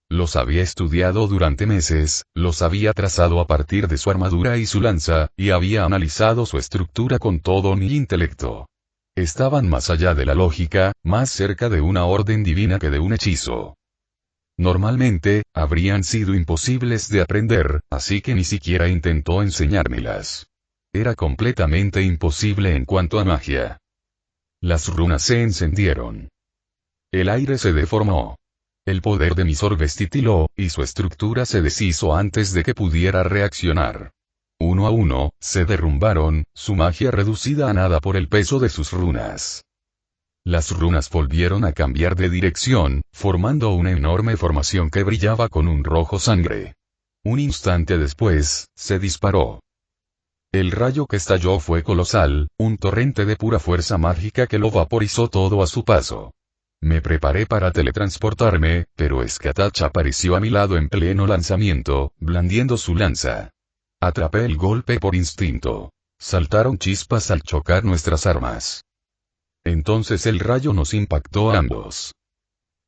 Los había estudiado durante meses, los había trazado a partir de su armadura y su lanza, y había analizado su estructura con todo mi intelecto. Estaban más allá de la lógica, más cerca de una orden divina que de un hechizo. Normalmente, habrían sido imposibles de aprender, así que ni siquiera intentó enseñármelas. Era completamente imposible en cuanto a magia. Las runas se encendieron. El aire se deformó. El poder de mis orbes titiló, y su estructura se deshizo antes de que pudiera reaccionar. Uno a uno, se derrumbaron, su magia reducida a nada por el peso de sus runas. Las runas volvieron a cambiar de dirección, formando una enorme formación que brillaba con un rojo sangre. Un instante después, se disparó. El rayo que estalló fue colosal, un torrente de pura fuerza mágica que lo vaporizó todo a su paso. Me preparé para teletransportarme, pero Skatach apareció a mi lado en pleno lanzamiento, blandiendo su lanza. Atrapé el golpe por instinto. Saltaron chispas al chocar nuestras armas. Entonces el rayo nos impactó a ambos.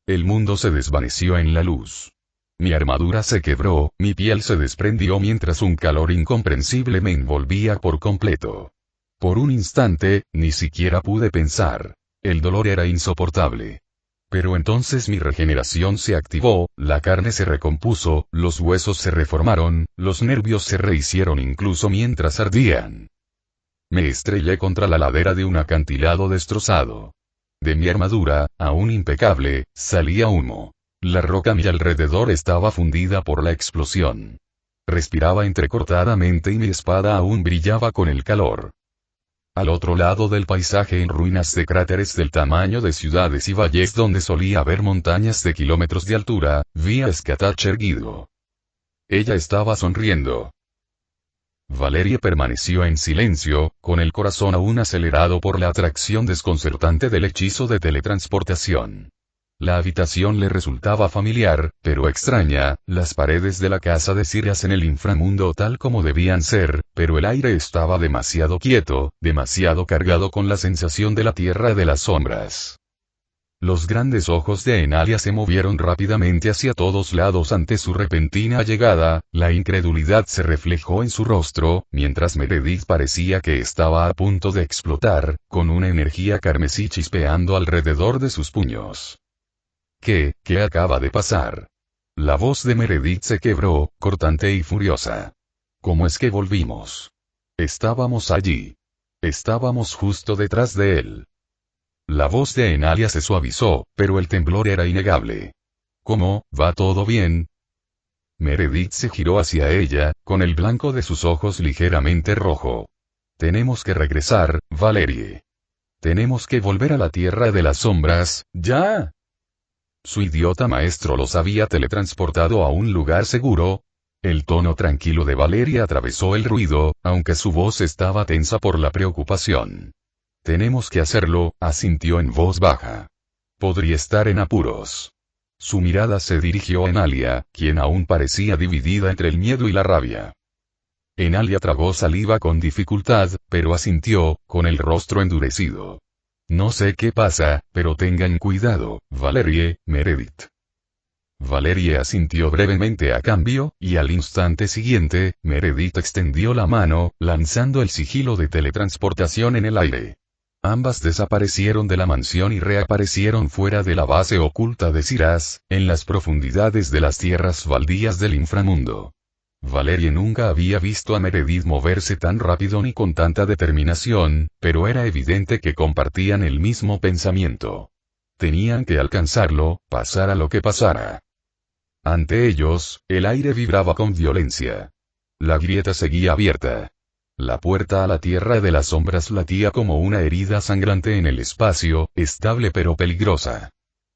El mundo se desvaneció en la luz. Mi armadura se quebró, mi piel se desprendió mientras un calor incomprensible me envolvía por completo. Por un instante, ni siquiera pude pensar. El dolor era insoportable. Pero entonces mi regeneración se activó, la carne se recompuso, los huesos se reformaron, los nervios se rehicieron incluso mientras ardían. Me estrellé contra la ladera de un acantilado destrozado. De mi armadura, aún impecable, salía humo. La roca a mi alrededor estaba fundida por la explosión. Respiraba entrecortadamente y mi espada aún brillaba con el calor. Al otro lado del paisaje en ruinas de cráteres del tamaño de ciudades y valles donde solía haber montañas de kilómetros de altura, vi a Skatach erguido. Ella estaba sonriendo. Valerie permaneció en silencio, con el corazón aún acelerado por la atracción desconcertante del hechizo de teletransportación. La habitación le resultaba familiar, pero extraña, las paredes de la casa de Sirius en el inframundo tal como debían ser, pero el aire estaba demasiado quieto, demasiado cargado con la sensación de la tierra de las sombras. Los grandes ojos de Enalia se movieron rápidamente hacia todos lados ante su repentina llegada, la incredulidad se reflejó en su rostro, mientras Meredith parecía que estaba a punto de explotar, con una energía carmesí chispeando alrededor de sus puños. ¿Qué acaba de pasar? La voz de Meredith se quebró, cortante y furiosa. ¿Cómo es que volvimos? Estábamos allí. Estábamos justo detrás de él. La voz de Enalia se suavizó, pero el temblor era innegable. ¿Cómo, va todo bien? Meredith se giró hacia ella, con el blanco de sus ojos ligeramente rojo. Tenemos que regresar, Valerie. Tenemos que volver a la tierra de las sombras, ¡ya! Su idiota maestro los había teletransportado a un lugar seguro. El tono tranquilo de Valeria atravesó el ruido, aunque su voz estaba tensa por la preocupación. Tenemos que hacerlo, asintió en voz baja. Podría estar en apuros. Su mirada se dirigió a Enalia, quien aún parecía dividida entre el miedo y la rabia. Enalia tragó saliva con dificultad, pero asintió, con el rostro endurecido. No sé qué pasa, pero tengan cuidado, Valerie, Meredith. Valerie asintió brevemente a cambio, y al instante siguiente, Meredith extendió la mano, lanzando el sigilo de teletransportación en el aire. Ambas desaparecieron de la mansión y reaparecieron fuera de la base oculta de Sirius, en las profundidades de las tierras baldías del inframundo. Valerie nunca había visto a Meredith moverse tan rápido ni con tanta determinación, pero era evidente que compartían el mismo pensamiento. Tenían que alcanzarlo, pasara lo que pasara. Ante ellos, el aire vibraba con violencia. La grieta seguía abierta. La puerta a la tierra de las sombras latía como una herida sangrante en el espacio, estable pero peligrosa.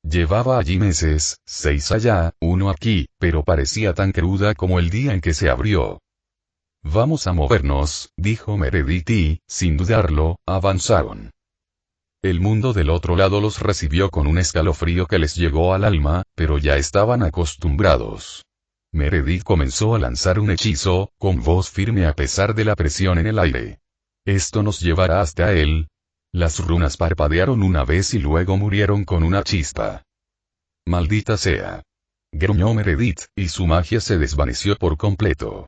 Llevaba allí meses, 6 allá, 1 aquí, pero parecía tan cruda como el día en que se abrió. Vamos a movernos, dijo Meredith y, sin dudarlo, avanzaron. El mundo del otro lado los recibió con un escalofrío que les llegó al alma, pero ya estaban acostumbrados. Meredith comenzó a lanzar un hechizo, con voz firme a pesar de la presión en el aire. Esto nos llevará hasta él. Las runas parpadearon una vez y luego murieron con una chispa. Maldita sea. Gruñó Meredith, y su magia se desvaneció por completo.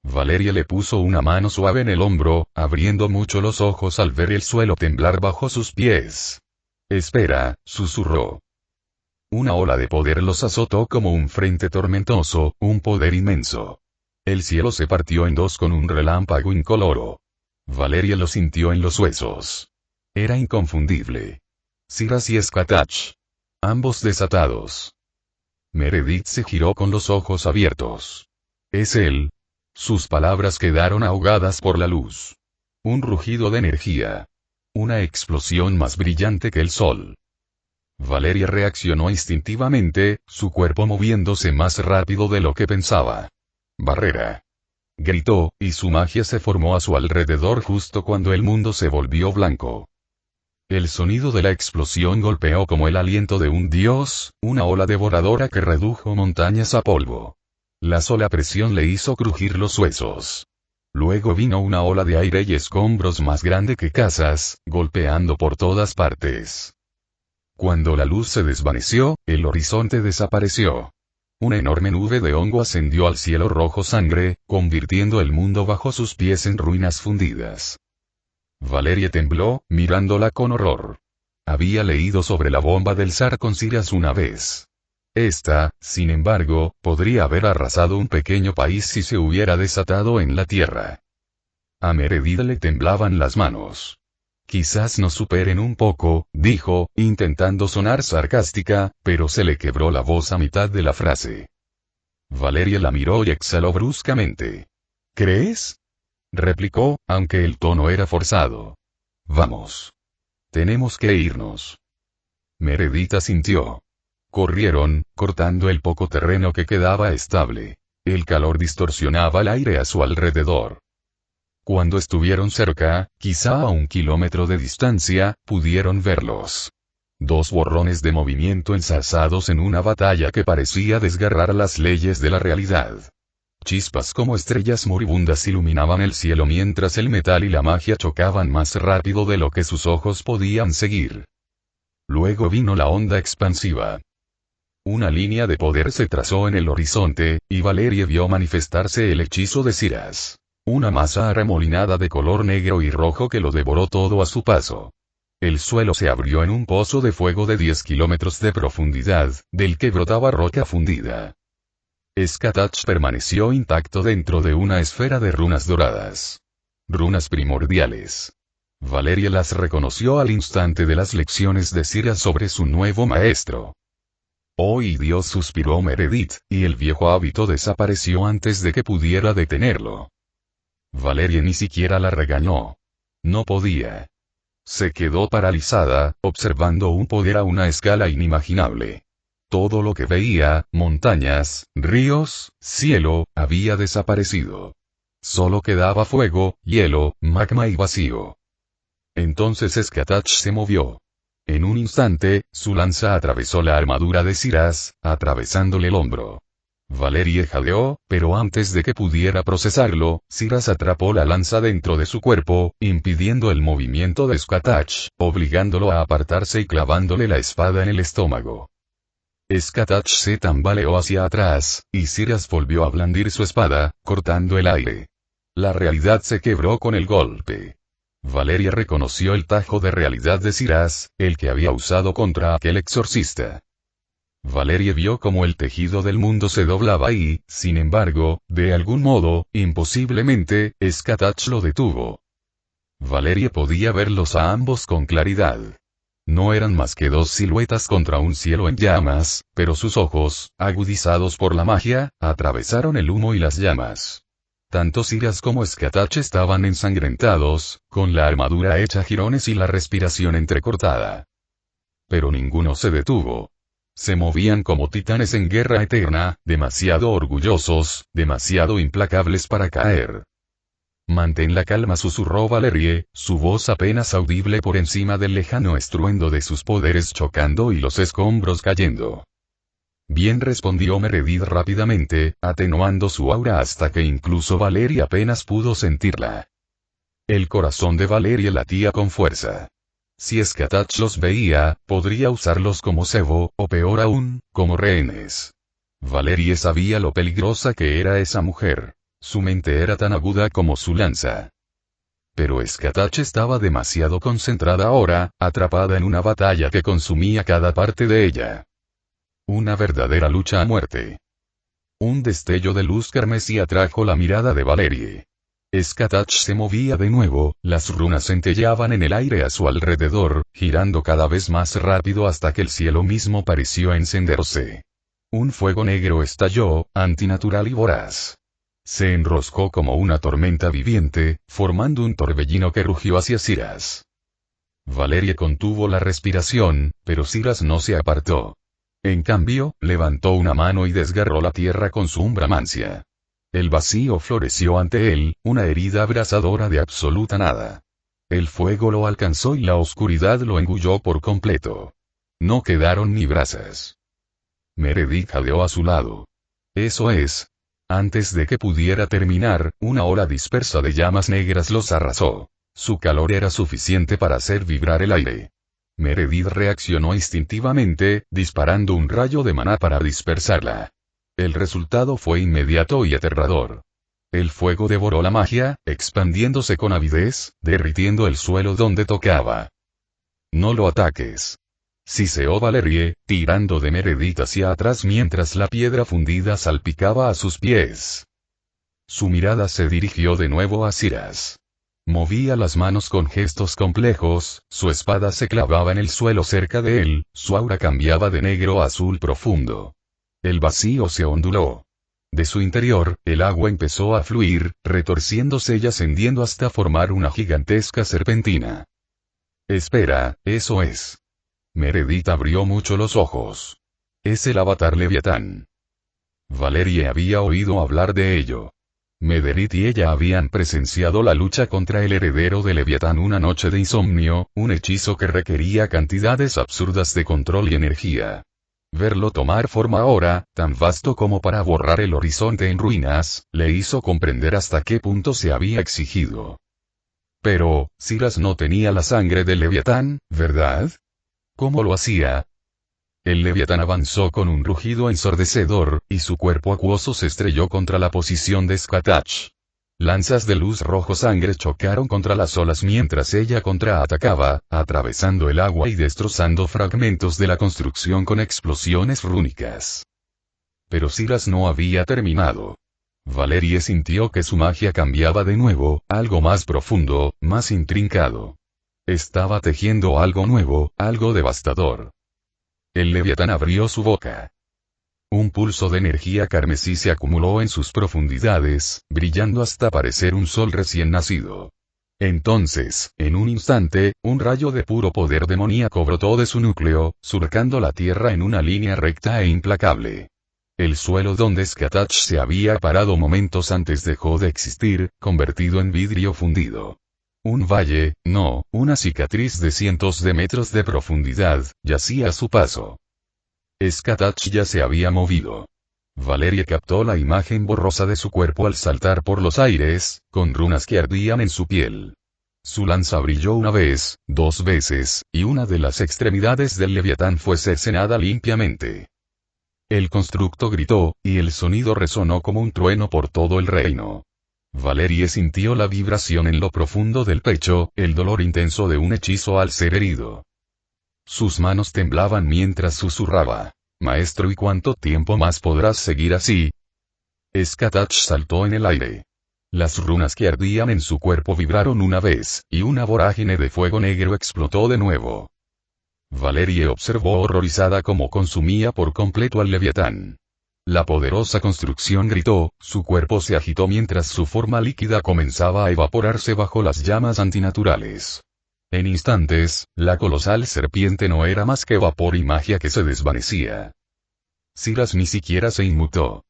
Valeria le puso una mano suave en el hombro, abriendo mucho los ojos al ver el suelo temblar bajo sus pies. Espera, susurró. Una ola de poder los azotó como un frente tormentoso, un poder inmenso. El cielo se partió en dos con un relámpago incoloro. Valeria lo sintió en los huesos. Era inconfundible. Siras y Skatach. Ambos desatados. Meredith se giró con los ojos abiertos. Es él. Sus palabras quedaron ahogadas por la luz. Un rugido de energía. Una explosión más brillante que el sol. Valeria reaccionó instintivamente, su cuerpo moviéndose más rápido de lo que pensaba. Barrera. Gritó, y su magia se formó a su alrededor justo cuando el mundo se volvió blanco. El sonido de la explosión golpeó como el aliento de un dios, una ola devoradora que redujo montañas a polvo. La sola presión le hizo crujir los huesos. Luego vino una ola de aire y escombros más grande que casas, golpeando por todas partes. Cuando la luz se desvaneció, el horizonte desapareció. Una enorme nube de hongo ascendió al cielo rojo sangre, convirtiendo el mundo bajo sus pies en ruinas fundidas. Valeria tembló, mirándola con horror. Había leído sobre la bomba del zar con Siras una vez. Esta, sin embargo, podría haber arrasado un pequeño país si se hubiera desatado en la tierra. A Meredith le temblaban las manos. Quizás nos superen un poco, dijo, intentando sonar sarcástica, pero se le quebró la voz a mitad de la frase. Valeria la miró y exhaló bruscamente. ¿Crees? Replicó, aunque el tono era forzado. Vamos. Tenemos que irnos. Meredith asintió. Corrieron, cortando el poco terreno que quedaba estable. El calor distorsionaba el aire a su alrededor. Cuando estuvieron cerca, quizá a 1 kilómetro de distancia, pudieron verlos. 2 borrones de movimiento ensarzados en una batalla que parecía desgarrar las leyes de la realidad. Chispas como estrellas moribundas iluminaban el cielo mientras el metal y la magia chocaban más rápido de lo que sus ojos podían seguir. Luego vino la onda expansiva. Una línea de poder se trazó en el horizonte, y Valeria vio manifestarse el hechizo de Siras. Una masa arremolinada de color negro y rojo que lo devoró todo a su paso. El suelo se abrió en un pozo de fuego de 10 kilómetros de profundidad, del que brotaba roca fundida. Skatach permaneció intacto dentro de una esfera de runas doradas. Runas primordiales. Valeria las reconoció al instante de las lecciones de Siras sobre su nuevo maestro. ¡Oh, Dios!, suspiró Meredith, y el viejo hábito desapareció antes de que pudiera detenerlo. Valeria ni siquiera la regañó. No podía. Se quedó paralizada, observando un poder a una escala inimaginable. Todo lo que veía, montañas, ríos, cielo, había desaparecido. Solo quedaba fuego, hielo, magma y vacío. Entonces Skatach se movió. En un instante, su lanza atravesó la armadura de Siras, atravesándole el hombro. Valeria jadeó, pero antes de que pudiera procesarlo, Siras atrapó la lanza dentro de su cuerpo, impidiendo el movimiento de Skatach, obligándolo a apartarse y clavándole la espada en el estómago. Skatach se tambaleó hacia atrás, y Siras volvió a blandir su espada, cortando el aire. La realidad se quebró con el golpe. Valeria reconoció el tajo de realidad de Siras, el que había usado contra aquel exorcista. Valeria vio cómo el tejido del mundo se doblaba y, sin embargo, de algún modo, imposiblemente, Skatach lo detuvo. Valeria podía verlos a ambos con claridad. No eran más que 2 siluetas contra un cielo en llamas, pero sus ojos, agudizados por la magia, atravesaron el humo y las llamas. Tanto Siras como Skatach estaban ensangrentados, con la armadura hecha jirones y la respiración entrecortada. Pero ninguno se detuvo. Se movían como titanes en guerra eterna, demasiado orgullosos, demasiado implacables para caer. «Mantén la calma», susurró Valerie, su voz apenas audible por encima del lejano estruendo de sus poderes chocando y los escombros cayendo. «Bien», respondió Meredith rápidamente, atenuando su aura hasta que incluso Valerie apenas pudo sentirla. El corazón de Valerie latía con fuerza. Si Skatach los veía, podría usarlos como cebo, o peor aún, como rehenes. Valerie sabía lo peligrosa que era esa mujer. Su mente era tan aguda como su lanza. Pero Skatach estaba demasiado concentrada ahora, atrapada en una batalla que consumía cada parte de ella. Una verdadera lucha a muerte. Un destello de luz carmesí atrajo la mirada de Valerie. Skatach se movía de nuevo, las runas centelleaban en el aire a su alrededor, girando cada vez más rápido hasta que el cielo mismo pareció encenderse. Un fuego negro estalló, antinatural y voraz. Se enroscó como una tormenta viviente, formando un torbellino que rugió hacia Siras. Valerie contuvo la respiración, pero Siras no se apartó. En cambio, levantó una mano y desgarró la tierra con su umbramancia. El vacío floreció ante él, una herida abrasadora de absoluta nada. El fuego lo alcanzó y la oscuridad lo engulló por completo. No quedaron ni brasas. Meredith jadeó a su lado. Eso es. Antes de que pudiera terminar, una ola dispersa de llamas negras los arrasó. Su calor era suficiente para hacer vibrar el aire. Meredith reaccionó instintivamente, disparando un rayo de maná para dispersarla. El resultado fue inmediato y aterrador. El fuego devoró la magia, expandiéndose con avidez, derritiendo el suelo donde tocaba. «No lo ataques», siseó Valerie, tirando de Meredith hacia atrás mientras la piedra fundida salpicaba a sus pies. Su mirada se dirigió de nuevo a Siras. Movía las manos con gestos complejos, su espada se clavaba en el suelo cerca de él, su aura cambiaba de negro a azul profundo. El vacío se onduló. De su interior, el agua empezó a fluir, retorciéndose y ascendiendo hasta formar una gigantesca serpentina. «Espera, eso es». Meredith abrió mucho los ojos. «Es el avatar Leviatán». Valerie había oído hablar de ello. Meredith y ella habían presenciado la lucha contra el heredero de Leviatán una noche de insomnio, un hechizo que requería cantidades absurdas de control y energía. Verlo tomar forma ahora, tan vasto como para borrar el horizonte en ruinas, le hizo comprender hasta qué punto se había exigido. Pero, Siras no tenía la sangre del Leviatán, ¿verdad? ¿Cómo lo hacía? El Leviatán avanzó con un rugido ensordecedor, y su cuerpo acuoso se estrelló contra la posición de Skatach. Lanzas de luz rojo sangre chocaron contra las olas mientras ella contraatacaba, atravesando el agua y destrozando fragmentos de la construcción con explosiones rúnicas. Pero Siras no había terminado. Valerie sintió que su magia cambiaba de nuevo, algo más profundo, más intrincado. Estaba tejiendo algo nuevo, algo devastador. El Leviatán abrió su boca. Un pulso de energía carmesí se acumuló en sus profundidades, brillando hasta parecer un sol recién nacido. Entonces, en un instante, un rayo de puro poder demoníaco brotó de su núcleo, surcando la tierra en una línea recta e implacable. El suelo donde Skatach se había parado momentos antes dejó de existir, convertido en vidrio fundido. Un valle, no, una cicatriz de cientos de metros de profundidad, yacía a su paso. Skatach ya se había movido. Valerie captó la imagen borrosa de su cuerpo al saltar por los aires, con runas que ardían en su piel. Su lanza brilló una vez, dos veces, y una de las extremidades del Leviatán fue cercenada limpiamente. El constructo gritó, y el sonido resonó como un trueno por todo el reino. Valerie sintió la vibración en lo profundo del pecho, el dolor intenso de un hechizo al ser herido. Sus manos temblaban mientras susurraba: «Maestro, ¿y cuánto tiempo más podrás seguir así?» Skatach saltó en el aire. Las runas que ardían en su cuerpo vibraron una vez, y una vorágine de fuego negro explotó de nuevo. Valerie observó horrorizada cómo consumía por completo al Leviatán. La poderosa construcción gritó, su cuerpo se agitó mientras su forma líquida comenzaba a evaporarse bajo las llamas antinaturales. En instantes, la colosal serpiente no era más que vapor y magia que se desvanecía. Siras ni siquiera se inmutó.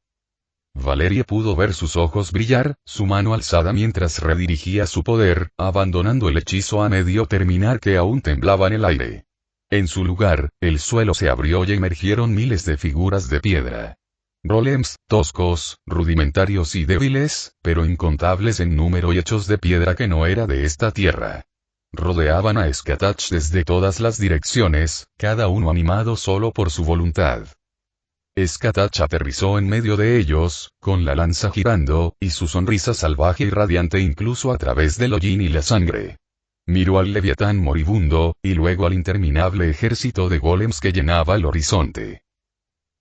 Valerie pudo ver sus ojos brillar, su mano alzada mientras redirigía su poder, abandonando el hechizo a medio terminar que aún temblaba en el aire. En su lugar, el suelo se abrió y emergieron miles de figuras de piedra. Golems, toscos, rudimentarios y débiles, pero incontables en número y hechos de piedra que no era de esta tierra. Rodeaban a Skatach desde todas las direcciones, cada uno animado solo por su voluntad. Skatach aterrizó en medio de ellos, con la lanza girando, y su sonrisa salvaje y radiante incluso a través del hollín y la sangre. Miró al leviatán moribundo, y luego al interminable ejército de golems que llenaba el horizonte.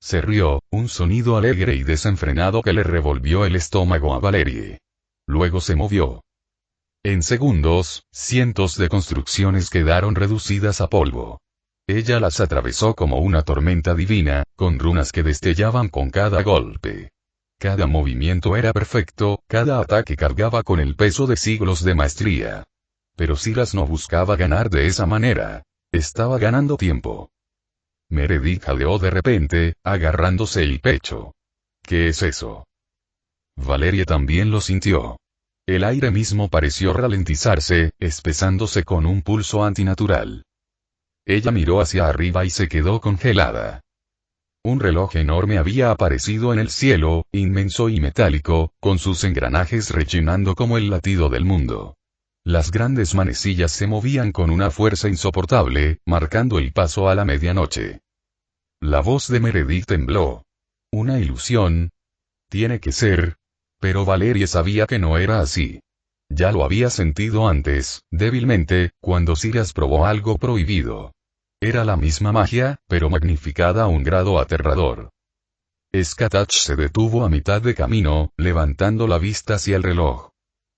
Se rió, un sonido alegre y desenfrenado que le revolvió el estómago a Valerie. Luego se movió. En segundos, cientos de construcciones quedaron reducidas a polvo. Ella las atravesó como una tormenta divina, con runas que destellaban con cada golpe. Cada movimiento era perfecto, cada ataque cargaba con el peso de siglos de maestría. Pero Silas no buscaba ganar de esa manera. Estaba ganando tiempo. Meredith jadeó de repente, agarrándose el pecho. ¿Qué es eso? Valerie también lo sintió. El aire mismo pareció ralentizarse, espesándose con un pulso antinatural. Ella miró hacia arriba y se quedó congelada. Un reloj enorme había aparecido en el cielo, inmenso y metálico, con sus engranajes rechinando como el latido del mundo. Las grandes manecillas se movían con una fuerza insoportable, marcando el paso a la medianoche. La voz de Meredith tembló. ¿Una ilusión? Tiene que ser. Pero Valerie sabía que no era así. Ya lo había sentido antes, débilmente, cuando Siras probó algo prohibido. Era la misma magia, pero magnificada a un grado aterrador. Skatach se detuvo a mitad de camino, levantando la vista hacia el reloj.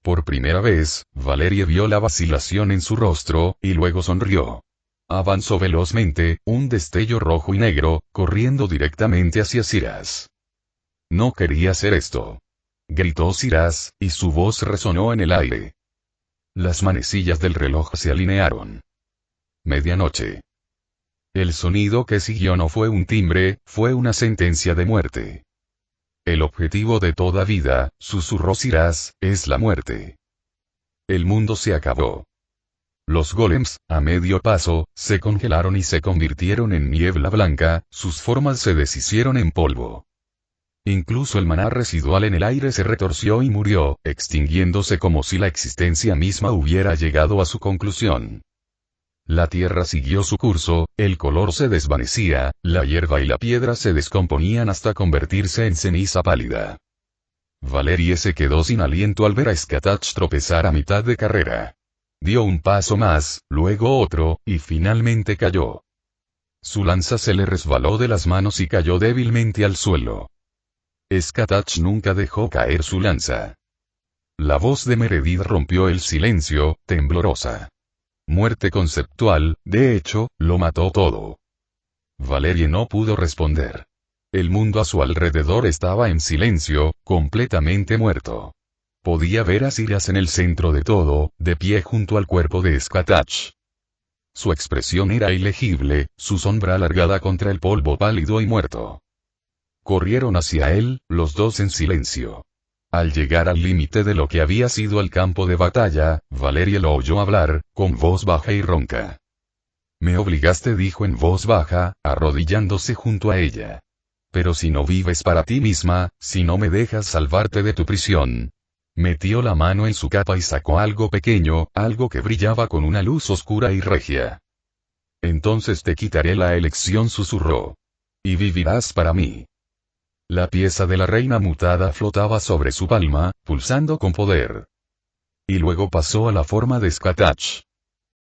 Por primera vez, Valerie vio la vacilación en su rostro, y luego sonrió. Avanzó velozmente, un destello rojo y negro, corriendo directamente hacia Siras. No quería hacer esto. Gritó Siras, y su voz resonó en el aire. Las manecillas del reloj se alinearon. Medianoche. El sonido que siguió no fue un timbre, fue una sentencia de muerte. El objetivo de toda vida, susurró Siras, es la muerte. El mundo se acabó. Los golems, a medio paso, se congelaron y se convirtieron en niebla blanca, sus formas se deshicieron en polvo. Incluso el maná residual en el aire se retorció y murió, extinguiéndose como si la existencia misma hubiera llegado a su conclusión. La tierra siguió su curso, el color se desvanecía, la hierba y la piedra se descomponían hasta convertirse en ceniza pálida. Valerie se quedó sin aliento al ver a Skatach tropezar a mitad de carrera. Dio un paso más, luego otro, y finalmente cayó. Su lanza se le resbaló de las manos y cayó débilmente al suelo. Skatach nunca dejó caer su lanza. La voz de Meredith rompió el silencio, temblorosa. Muerte conceptual, de hecho, lo mató todo. Valerie no pudo responder. El mundo a su alrededor estaba en silencio, completamente muerto. Podía ver a Siras en el centro de todo, de pie junto al cuerpo de Skatach. Su expresión era ilegible, su sombra alargada contra el polvo pálido y muerto. Corrieron hacia él, los dos en silencio. Al llegar al límite de lo que había sido el campo de batalla, Valerie lo oyó hablar, con voz baja y ronca. Me obligaste, dijo en voz baja, arrodillándose junto a ella. Pero si no vives para ti misma, si no me dejas salvarte de tu prisión. Metió la mano en su capa y sacó algo pequeño, algo que brillaba con una luz oscura y regia. Entonces te quitaré la elección, susurró. Y vivirás para mí. La pieza de la reina mutada flotaba sobre su palma, pulsando con poder. Y luego pasó a la forma de Skatach.